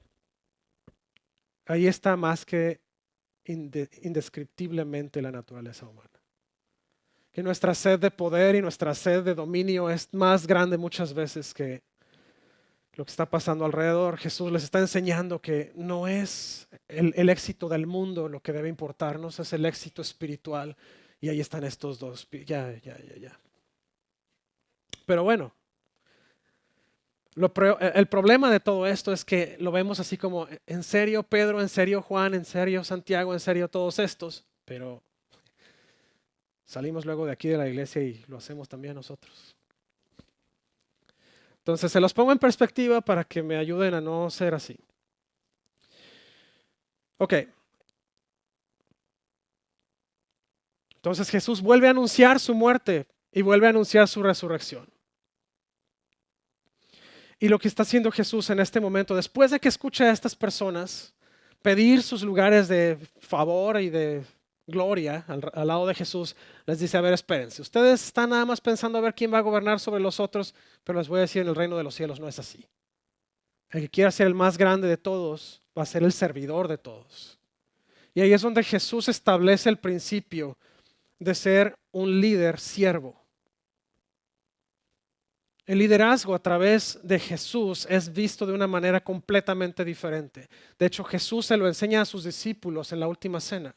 ahí está más que indescriptiblemente la naturaleza humana. Que nuestra sed de poder y nuestra sed de dominio es más grande muchas veces que lo que está pasando alrededor. Jesús les está enseñando que no es el éxito del mundo lo que debe importarnos, es el éxito espiritual. Y ahí están estos dos. Ya. Pero bueno, el problema de todo esto es que lo vemos así como, en serio Pedro, en serio Juan, en serio Santiago, en serio todos estos. Pero salimos luego de aquí de la iglesia y lo hacemos también nosotros. Entonces se los pongo en perspectiva para que me ayuden a no ser así. Ok. Entonces Jesús vuelve a anunciar su muerte y vuelve a anunciar su resurrección. Y lo que está haciendo Jesús en este momento, después de que escucha a estas personas pedir sus lugares de favor y de gloria al lado de Jesús, les dice, a ver, espérense, ustedes están nada más pensando a ver quién va a gobernar sobre los otros, pero les voy a decir, en el reino de los cielos no es así. El que quiera ser el más grande de todos va a ser el servidor de todos. Y ahí es donde Jesús establece el principio de ser un líder siervo. El liderazgo a través de Jesús es visto de una manera completamente diferente. De hecho, Jesús se lo enseña a sus discípulos en la última cena.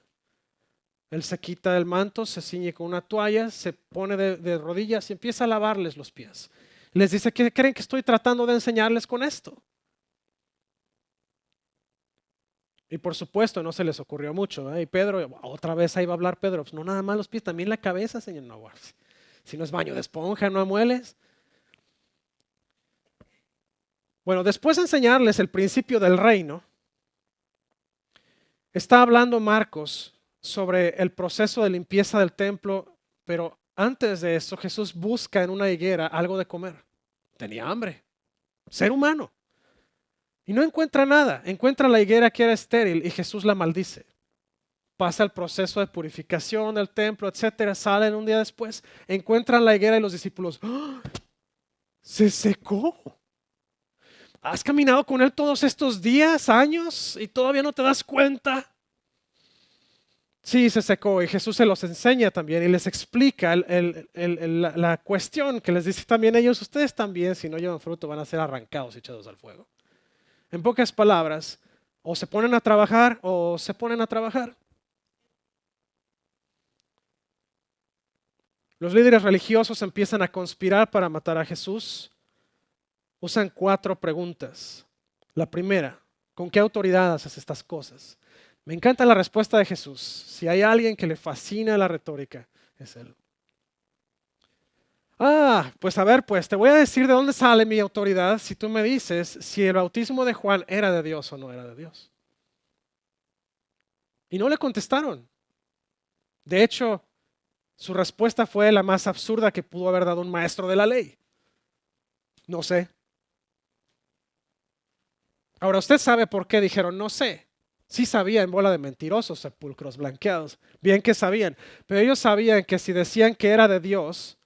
Él se quita el manto, se ciñe con una toalla, se pone de rodillas y empieza a lavarles los pies. Les dice, ¿qué creen que estoy tratando de enseñarles con esto? Y por supuesto no se les ocurrió mucho. Y Pedro, otra vez ahí va a hablar Pedro, pues no nada más los pies, también la cabeza, Señor. No, si no es baño de esponja, no mueles. Bueno, después de enseñarles el principio del reino, está hablando Marcos sobre el proceso de limpieza del templo, pero antes de eso Jesús busca en una higuera algo de comer. Tenía hambre, ser humano. Y no encuentra nada, encuentra la higuera que era estéril y Jesús la maldice. Pasa el proceso de purificación del templo, etcétera, salen un día después, encuentran la higuera y los discípulos, ¡ah! Se secó. ¿Has caminado con él todos estos días, años y todavía no te das cuenta? Sí, se secó y Jesús se los enseña también y les explica la cuestión que les dice también ellos, ustedes también si no llevan fruto van a ser arrancados y echados al fuego. En pocas palabras, o se ponen a trabajar o se ponen a trabajar. Los líderes religiosos empiezan a conspirar para matar a Jesús. Usan 4 preguntas. La primera, ¿con qué autoridad haces estas cosas? Me encanta la respuesta de Jesús. Si hay alguien que le fascina la retórica, es él. Pues a ver, pues te voy a decir de dónde sale mi autoridad si tú me dices si el bautismo de Juan era de Dios o no era de Dios. Y no le contestaron. De hecho, su respuesta fue la más absurda que pudo haber dado un maestro de la ley. No sé. Ahora, usted sabe por qué dijeron no sé. Sí sabían, bola de mentirosos, sepulcros blanqueados. Bien que sabían. Pero ellos sabían que si decían que era de Dios,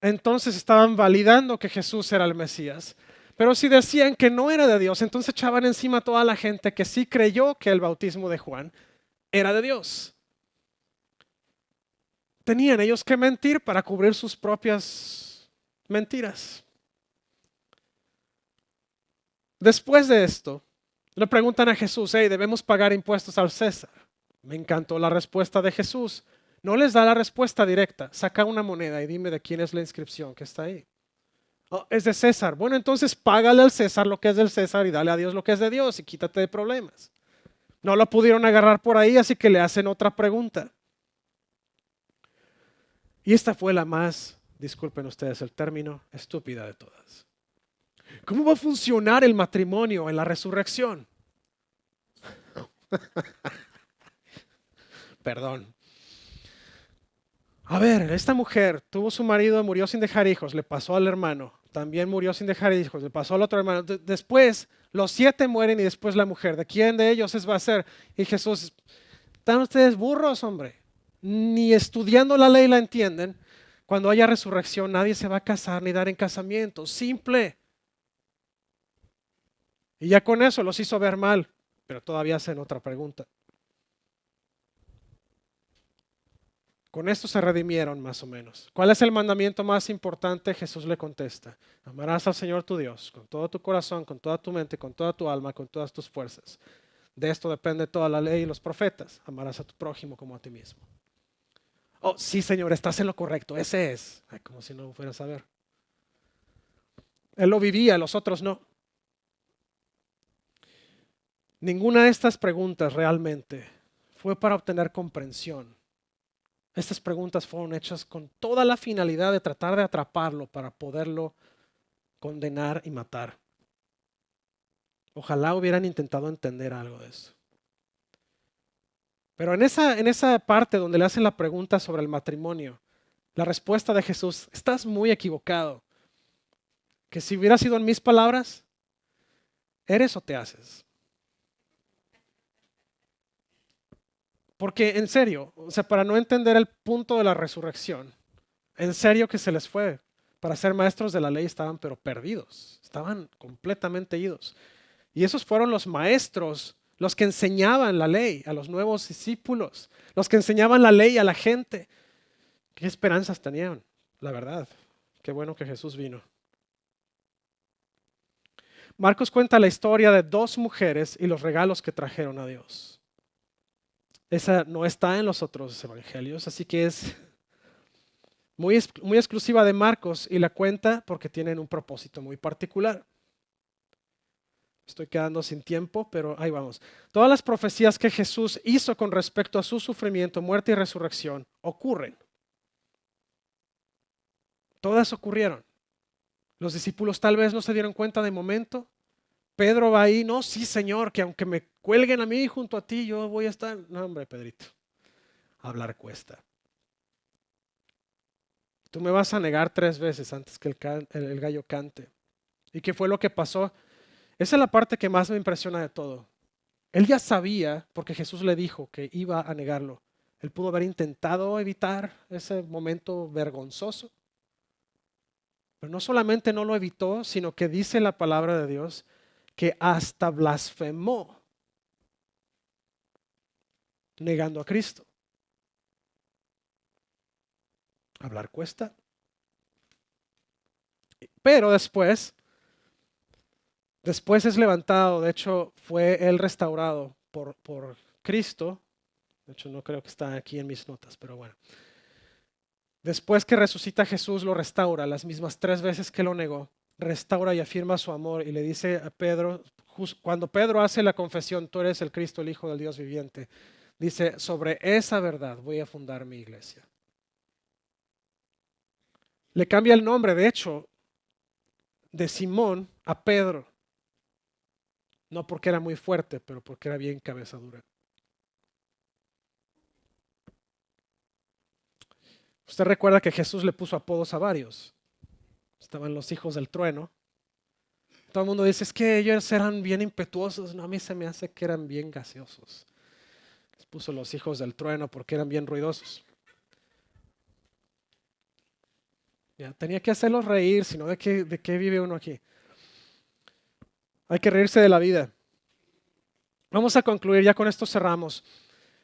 entonces estaban validando que Jesús era el Mesías. Pero si decían que no era de Dios, entonces echaban encima a toda la gente que sí creyó que el bautismo de Juan era de Dios. Tenían ellos que mentir para cubrir sus propias mentiras. Después de esto, le preguntan a Jesús, hey, ¿debemos pagar impuestos al César? Me encantó la respuesta de Jesús. No les da la respuesta directa. Saca una moneda y dime de quién es la inscripción que está ahí. "Oh, es de César". Bueno, entonces págale al César lo que es del César y dale a Dios lo que es de Dios y quítate de problemas. No lo pudieron agarrar por ahí, así que le hacen otra pregunta. Y esta fue la más, disculpen ustedes el término, estúpida de todas. ¿Cómo va a funcionar el matrimonio en la resurrección? Perdón. A ver, esta mujer tuvo su marido, murió sin dejar hijos, le pasó al hermano, también murió sin dejar hijos, le pasó al otro hermano. Después, los 7 mueren y después la mujer. ¿De quién de ellos va a ser? Y Jesús, están ustedes burros, hombre. Ni estudiando la ley la entienden. Cuando haya resurrección, nadie se va a casar ni dar en casamiento. Simple. Y ya con eso los hizo ver mal, pero todavía hacen otra pregunta. Con esto se redimieron más o menos. ¿Cuál es el mandamiento más importante? Jesús le contesta: amarás al Señor tu Dios con todo tu corazón, con toda tu mente, con toda tu alma, con todas tus fuerzas. De esto depende toda la ley y los profetas. Amarás a tu prójimo como a ti mismo. Oh, sí, Señor, estás en lo correcto. Ese es. Ay, como si no fuera a saber. Él lo vivía, los otros no. Ninguna de estas preguntas realmente fue para obtener comprensión. Estas preguntas fueron hechas con toda la finalidad de tratar de atraparlo para poderlo condenar y matar. Ojalá hubieran intentado entender algo de eso. Pero en esa parte donde le hacen la pregunta sobre el matrimonio, la respuesta de Jesús: estás muy equivocado. Que si hubiera sido en mis palabras, ¿eres o te haces? Porque en serio, o sea, para no entender el punto de la resurrección, en serio que se les fue. Para ser maestros de la ley estaban pero perdidos, estaban completamente idos. Y esos fueron los maestros, los que enseñaban la ley a los nuevos discípulos, los que enseñaban la ley a la gente. ¿Qué esperanzas tenían? La verdad, qué bueno que Jesús vino. Marcos cuenta la historia de 2 mujeres y los regalos que trajeron a Dios. Esa no está en los otros evangelios, así que es muy exclusiva de Marcos y la cuenta porque tienen un propósito muy particular. Estoy quedando sin tiempo, pero ahí vamos. Todas las profecías que Jesús hizo con respecto a su sufrimiento, muerte y resurrección ocurren. Todas ocurrieron. Los discípulos tal vez no se dieron cuenta de momento. Pedro va ahí: no, sí, Señor, que aunque me cuelguen a mí junto a ti, yo voy a estar. No, hombre, Pedrito, hablar cuesta. Tú me vas a negar 3 veces antes que el gallo cante. ¿Y qué fue lo que pasó? Esa es la parte que más me impresiona de todo. Él ya sabía, porque Jesús le dijo que iba a negarlo. Él pudo haber intentado evitar ese momento vergonzoso. Pero no solamente no lo evitó, sino que dice la palabra de Dios que hasta blasfemó, negando a Cristo. Hablar cuesta. Pero después es levantado. De hecho, fue él restaurado por Cristo. De hecho, no creo que está aquí en mis notas, pero bueno. Después que resucita Jesús, lo restaura las mismas 3 veces que lo negó. Restaura y afirma su amor y le dice a Pedro, cuando Pedro hace la confesión: tú eres el Cristo, el Hijo del Dios viviente, dice: sobre esa verdad voy a fundar mi iglesia. Le cambia el nombre, de hecho, de Simón a Pedro. No porque era muy fuerte, pero porque era bien cabeza dura. Usted recuerda que Jesús le puso apodos a varios. Estaban los hijos del trueno. Todo el mundo dice: es que ellos eran bien impetuosos. No, a mí se me hace que eran bien gaseosos. Les puso los hijos del trueno porque eran bien ruidosos. Ya, tenía que hacerlos reír, sino de qué vive uno aquí. Hay que reírse de la vida. Vamos a concluir, ya con esto cerramos.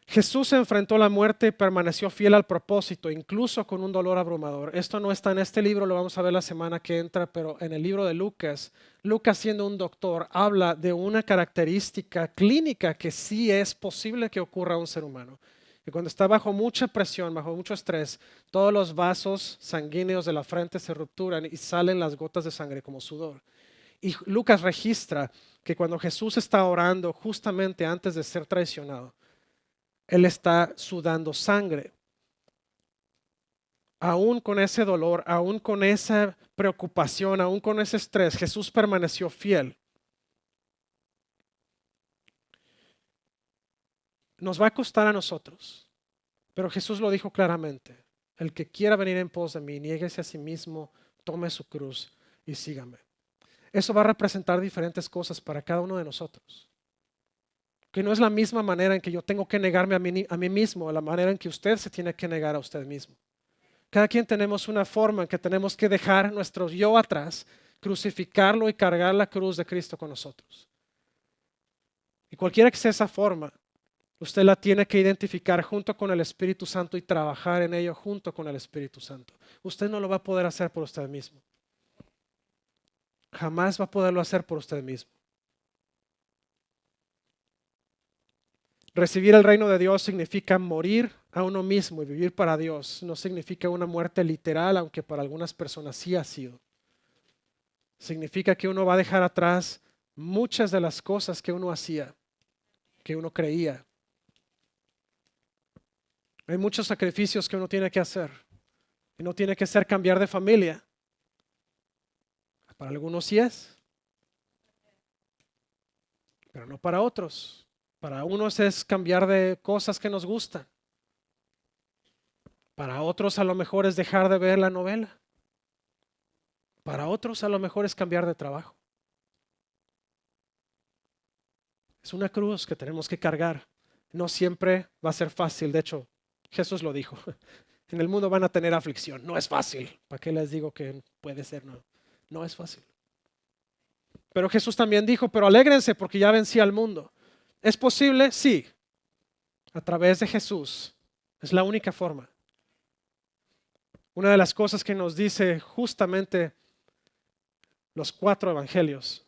Jesús se enfrentó a la muerte y permaneció fiel al propósito, incluso con un dolor abrumador. Esto no está en este libro, lo vamos a ver la semana que entra, pero en el libro de Lucas, Lucas, siendo un doctor, habla de una característica clínica que sí es posible que ocurra a un ser humano. que cuando está bajo mucha presión, bajo mucho estrés, todos los vasos sanguíneos de la frente se rupturan y salen las gotas de sangre como sudor. Y Lucas registra que cuando Jesús está orando justamente antes de ser traicionado, Él está sudando sangre. Aún con ese dolor, aún con esa preocupación, aún con ese estrés, Jesús permaneció fiel. Nos va a costar a nosotros, pero Jesús lo dijo claramente. El que quiera venir en pos de mí, niéguese a sí mismo, tome su cruz y sígame. Eso va a representar diferentes cosas para cada uno de nosotros. Que no es la misma manera en que yo tengo que negarme a mí mismo, la manera en que usted se tiene que negar a usted mismo. Cada quien tenemos una forma en que tenemos que dejar nuestro yo atrás, crucificarlo y cargar la cruz de Cristo con nosotros. Y cualquiera que sea esa forma, usted la tiene que identificar junto con el Espíritu Santo y trabajar en ello junto con el Espíritu Santo. Usted no lo va a poder hacer por usted mismo. Jamás va a poderlo hacer por usted mismo. Recibir el reino de Dios significa morir a uno mismo y vivir para Dios. No significa una muerte literal, aunque para algunas personas sí ha sido. Significa que uno va a dejar atrás muchas de las cosas que uno hacía, que uno creía. Hay muchos sacrificios que uno tiene que hacer. Y no tiene que ser cambiar de familia. Para algunos sí es, pero no para otros. Para unos es cambiar de cosas que nos gustan. Para otros a lo mejor es dejar de ver la novela. Para otros a lo mejor es cambiar de trabajo. Es una cruz que tenemos que cargar. No siempre va a ser fácil. De hecho, Jesús lo dijo. En el mundo van a tener aflicción. No es fácil. ¿Para qué les digo que puede ser? No, no es fácil. Pero Jesús también dijo, pero alégrense porque ya vencí al mundo. ¿Es posible? Sí. A través de Jesús. Es la única forma. Una de las cosas que nos dice justamente los 4 evangelios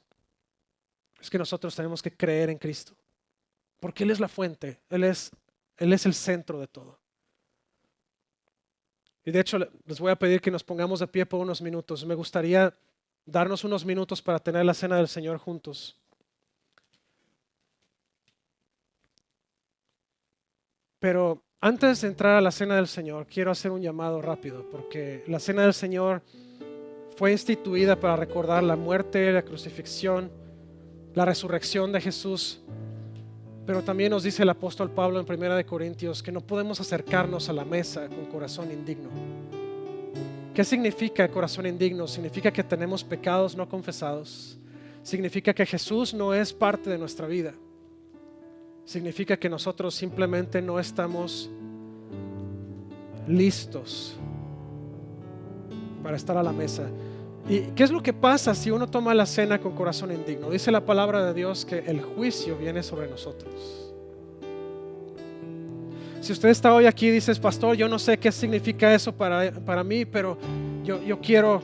es que nosotros tenemos que creer en Cristo. Porque Él es la fuente. Él es el centro de todo. Y de hecho les voy a pedir que nos pongamos de pie por unos minutos. Me gustaría darnos unos minutos para tener la cena del Señor juntos. Pero antes de entrar a la cena del Señor, quiero hacer un llamado rápido, porque la cena del Señor fue instituida para recordar la muerte, la crucifixión, la resurrección de Jesús. Pero también nos dice el apóstol Pablo en 1 Corintios que no podemos acercarnos a la mesa con corazón indigno. ¿Qué significa corazón indigno? Significa que tenemos pecados no confesados. Significa que Jesús no es parte de nuestra vida. Significa que nosotros simplemente no estamos listos para estar a la mesa. ¿Y qué es lo que pasa si uno toma la cena con corazón indigno? Dice la palabra de Dios que el juicio viene sobre nosotros. Si usted está hoy aquí y dices, pastor, yo no sé qué significa eso para mí, pero yo quiero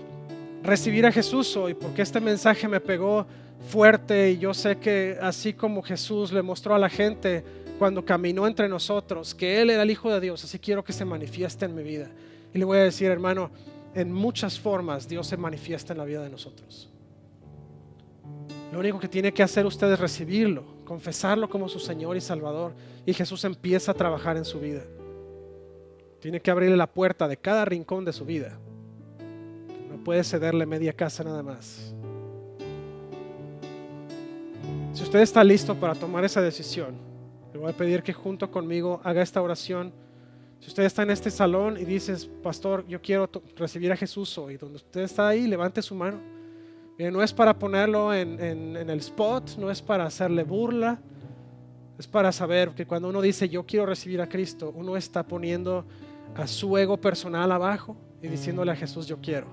recibir a Jesús hoy porque este mensaje me pegó fuerte y yo sé que así como Jesús le mostró a la gente cuando caminó entre nosotros que Él era el Hijo de Dios, así quiero que se manifieste en mi vida. Y le voy a decir, hermano, en muchas formas Dios se manifiesta en la vida de nosotros. Lo único que tiene que hacer usted es recibirlo, confesarlo como su Señor y Salvador, y Jesús empieza a trabajar en su vida. Tiene que abrirle la puerta de cada rincón de su vida. No puede cederle media casa nada más. Si usted está listo para tomar esa decisión, le voy a pedir que junto conmigo haga esta oración. Si usted está en este salón y dices, pastor, yo quiero recibir a Jesús hoy, donde usted está ahí, levante su mano. Mire, no es para ponerlo en el spot, no es para hacerle burla, es para saber que cuando uno dice yo quiero recibir a Cristo, uno está poniendo a su ego personal abajo y diciéndole a Jesús yo quiero.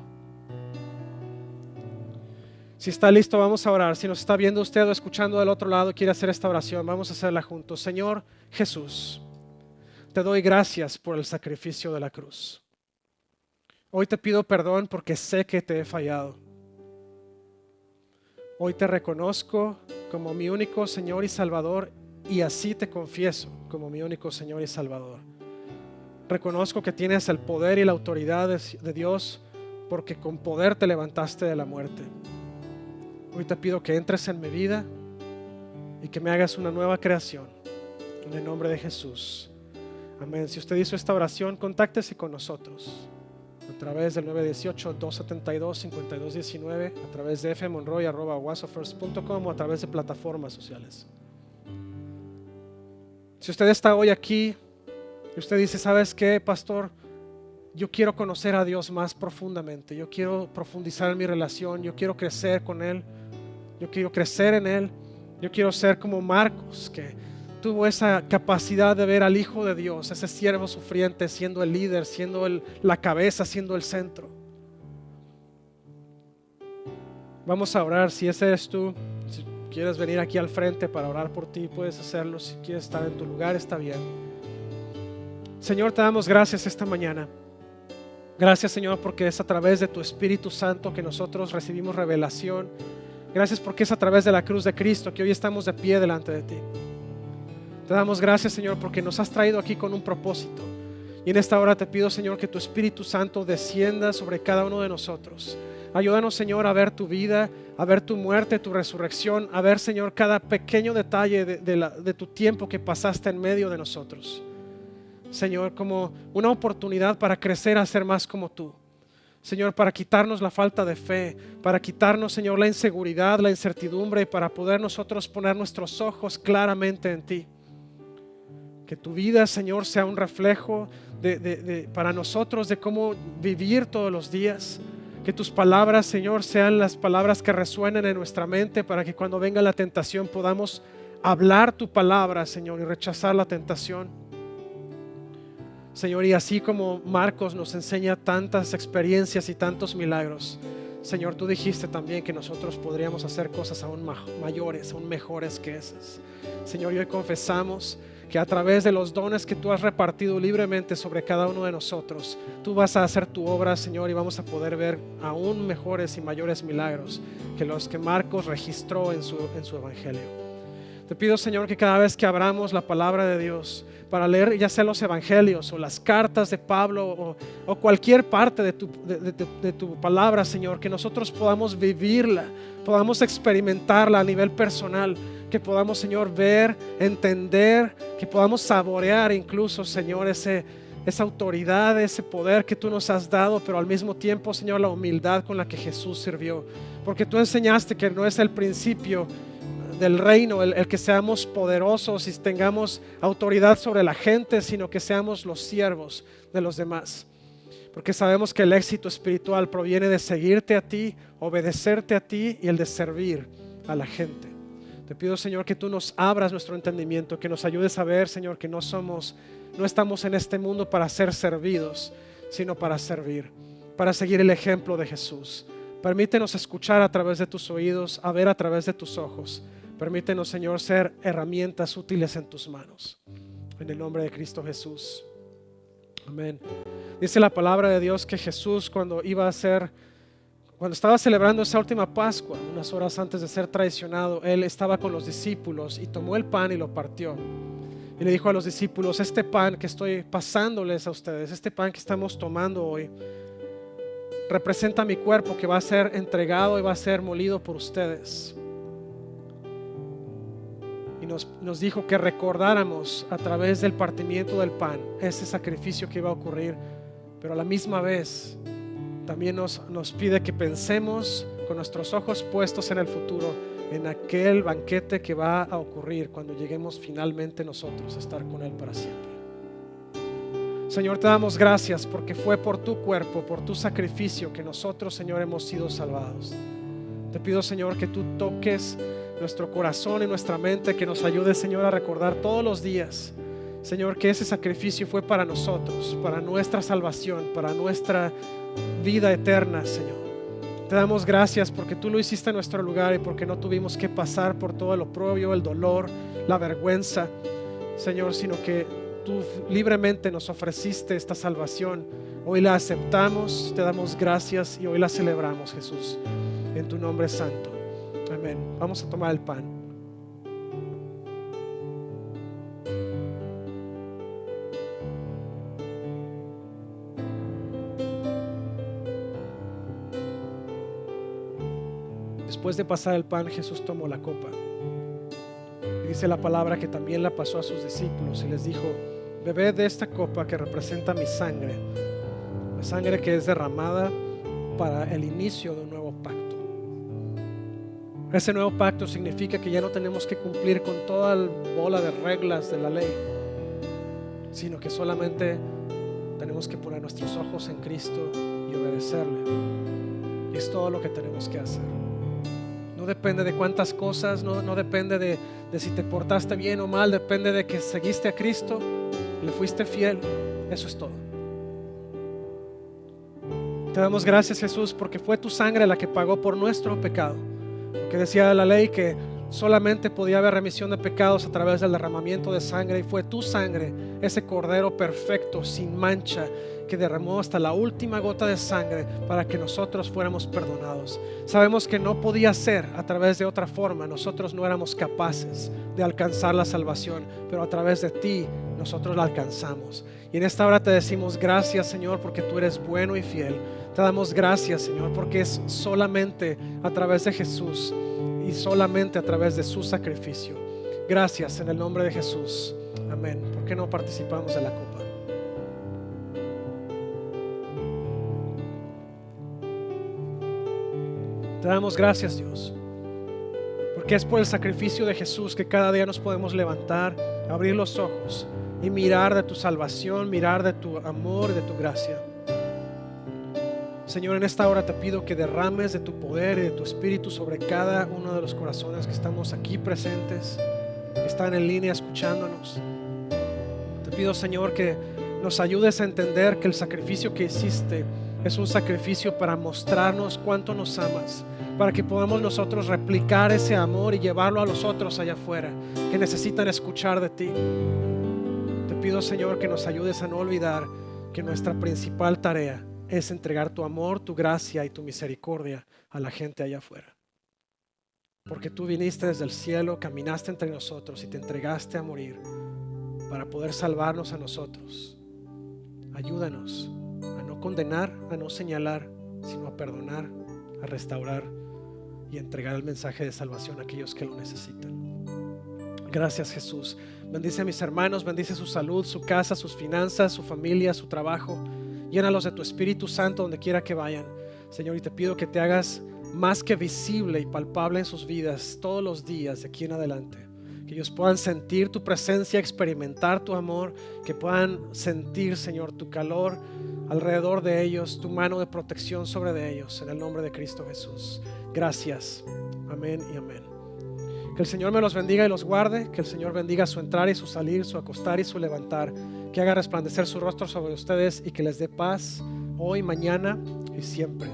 Si está listo, vamos a orar. Si nos está viendo usted o escuchando del otro lado, quiere hacer esta oración, vamos a hacerla juntos. Señor Jesús, te doy gracias por el sacrificio de la cruz. Hoy te pido perdón porque sé que te he fallado. Hoy te reconozco como mi único Señor y Salvador y así te confieso como mi único Señor y Salvador. Reconozco que tienes el poder y la autoridad de Dios, porque con poder te levantaste de la muerte. Hoy te pido que entres en mi vida y que me hagas una nueva creación. En el nombre de Jesús. Amén. Si usted hizo esta oración, contáctese con nosotros a través del 918-272-5219, a través de fmonroy@wasofirst.com o a través de plataformas sociales. Si usted está hoy aquí y usted dice, ¿sabes qué, pastor? Yo quiero conocer a Dios más profundamente. Yo quiero profundizar en mi relación. Yo quiero crecer con Él. Yo quiero crecer en Él. Yo quiero ser como Marcos, que tuvo esa capacidad de ver al Hijo de Dios, ese siervo sufriente, siendo el líder, siendo la cabeza, siendo el centro. Vamos a orar. Si ese eres tú, si quieres venir aquí al frente para orar por ti, puedes hacerlo. Si quieres estar en tu lugar, está bien. Señor, te damos gracias esta mañana. Gracias, Señor, porque es a través de tu Espíritu Santo que nosotros recibimos revelación. Gracias porque es a través de la cruz de Cristo que hoy estamos de pie delante de ti. Te damos gracias, Señor, porque nos has traído aquí con un propósito. Y en esta hora te pido, Señor, que tu Espíritu Santo descienda sobre cada uno de nosotros. Ayúdanos, Señor, a ver tu vida, a ver tu muerte, tu resurrección, a ver, Señor, cada pequeño detalle de tu tiempo que pasaste en medio de nosotros. Señor, como una oportunidad para crecer a ser más como tú. Señor, para quitarnos la falta de fe, para quitarnos, Señor, la inseguridad, la incertidumbre, y para poder nosotros poner nuestros ojos claramente en ti. Que tu vida, Señor, sea un reflejo para nosotros de cómo vivir todos los días. Que tus palabras, Señor, sean las palabras que resuenen en nuestra mente, para que cuando venga la tentación podamos hablar tu palabra, Señor, y rechazar la tentación. Señor, y así como Marcos nos enseña tantas experiencias y tantos milagros, Señor, tú dijiste también que nosotros podríamos hacer cosas aún mayores, aún mejores que esas. Señor, y hoy confesamos que a través de los dones que tú has repartido libremente sobre cada uno de nosotros, tú vas a hacer tu obra, Señor, y vamos a poder ver aún mejores y mayores milagros que los que Marcos registró en su evangelio. Te pido, Señor, que cada vez que abramos la palabra de Dios para leer, ya sea los evangelios o las cartas de Pablo o cualquier parte de tu palabra, Señor, que nosotros podamos vivirla, podamos experimentarla a nivel personal, que podamos, Señor, ver, entender, que podamos saborear incluso, Señor, esa autoridad, ese poder que tú nos has dado, pero al mismo tiempo, Señor, la humildad con la que Jesús sirvió. Porque tú enseñaste que no es el principio del reino el que seamos poderosos y tengamos autoridad sobre la gente, sino que seamos los siervos de los demás. Porque sabemos que el éxito espiritual proviene de seguirte a ti, obedecerte a ti y el de servir a la gente. Te pido, Señor, que tú nos abras nuestro entendimiento, que nos ayudes a ver, Señor, que no estamos en este mundo para ser servidos, sino para servir, para seguir el ejemplo de Jesús. Permítenos escuchar a través de tus oídos, a ver a través de tus ojos. Permítenos, Señor, ser herramientas útiles en tus manos. En el nombre de Cristo Jesús. Amén. Dice la palabra de Dios que Jesús cuando estaba celebrando esa última Pascua, unas horas antes de ser traicionado, Él estaba con los discípulos y tomó el pan y lo partió. Y le dijo a los discípulos, este pan que estoy pasándoles a ustedes, este pan que estamos tomando hoy, representa mi cuerpo que va a ser entregado y va a ser molido por ustedes. Y nos dijo que recordáramos a través del partimiento del pan ese sacrificio que iba a ocurrir, pero a la misma vez también nos pide que pensemos con nuestros ojos puestos en el futuro, en aquel banquete que va a ocurrir cuando lleguemos finalmente nosotros a estar con Él para siempre. Señor, te damos gracias porque fue por tu cuerpo, por tu sacrificio que nosotros, Señor, hemos sido salvados. Te pido, Señor, que tú toques nuestro corazón y nuestra mente, que nos ayude, Señor, a recordar todos los días, Señor, que ese sacrificio fue para nosotros, para nuestra salvación, para nuestra vida eterna, Señor. Te damos gracias porque tú lo hiciste en nuestro lugar y porque no tuvimos que pasar por todo el oprobio, el dolor, la vergüenza, Señor, sino que tú libremente nos ofreciste esta salvación. Hoy la aceptamos, te damos gracias y hoy la celebramos, Jesús, en tu nombre santo. Amén. Vamos a tomar el pan. Después de pasar el pan, Jesús tomó la copa. Y dice la palabra que también la pasó a sus discípulos y les dijo: bebed de esta copa que representa mi sangre, la sangre que es derramada para el inicio de un nuevo pacto. Ese nuevo pacto significa que ya no tenemos que cumplir con toda la bola de reglas de la ley, sino que solamente tenemos que poner nuestros ojos en Cristo y obedecerle. Y es todo lo que tenemos que hacer. No depende de cuántas cosas, no depende de si te portaste bien o mal, depende de que seguiste a Cristo, le fuiste fiel. Eso es todo. Te damos gracias, Jesús, porque fue tu sangre la que pagó por nuestro pecado. Porque decía la ley que solamente podía haber remisión de pecados a través del derramamiento de sangre, y fue tu sangre, ese cordero perfecto, sin mancha, que derramó hasta la última gota de sangre para que nosotros fuéramos perdonados. Sabemos que no podía ser a través de otra forma. Nosotros no éramos capaces de alcanzar la salvación, pero a través de ti nosotros la alcanzamos. Y en esta hora te decimos gracias, Señor, porque tú eres bueno y fiel. Te damos gracias, Señor, porque es solamente a través de Jesús y solamente a través de su sacrificio. Gracias en el nombre de Jesús. Amén. ¿Por qué no participamos de la copa? Te damos gracias, Dios, porque es por el sacrificio de Jesús que cada día nos podemos levantar, abrir los ojos y mirar de tu salvación, mirar de tu amor, de tu gracia. Señor, en esta hora te pido que derrames de tu poder y de tu espíritu sobre cada uno de los corazones que estamos aquí presentes, que están en línea escuchándonos. Te pido, Señor, que nos ayudes a entender que el sacrificio que hiciste es un sacrificio para mostrarnos cuánto nos amas, para que podamos nosotros replicar ese amor y llevarlo a los otros allá afuera que necesitan escuchar de ti. Te pido, Señor, que nos ayudes a no olvidar que nuestra principal tarea es entregar tu amor, tu gracia y tu misericordia a la gente allá afuera. Porque tú viniste desde el cielo, caminaste entre nosotros y te entregaste a morir para poder salvarnos a nosotros. Ayúdanos a no condenar, a no señalar, sino a perdonar, a restaurar y a entregar el mensaje de salvación a aquellos que lo necesitan. Gracias, Jesús. Bendice a mis hermanos, bendice su salud, su casa, sus finanzas, su familia, su trabajo. Llénalos de tu Espíritu Santo donde quiera que vayan, Señor, y te pido que te hagas más que visible y palpable en sus vidas todos los días de aquí en adelante. Que ellos puedan sentir tu presencia, experimentar tu amor, que puedan sentir, Señor, tu calor alrededor de ellos, tu mano de protección sobre de ellos, en el nombre de Cristo Jesús. Gracias. Amén y amén. Que el Señor me los bendiga y los guarde, que el Señor bendiga su entrar y su salir, su acostar y su levantar, que haga resplandecer su rostro sobre ustedes y que les dé paz hoy, mañana y siempre.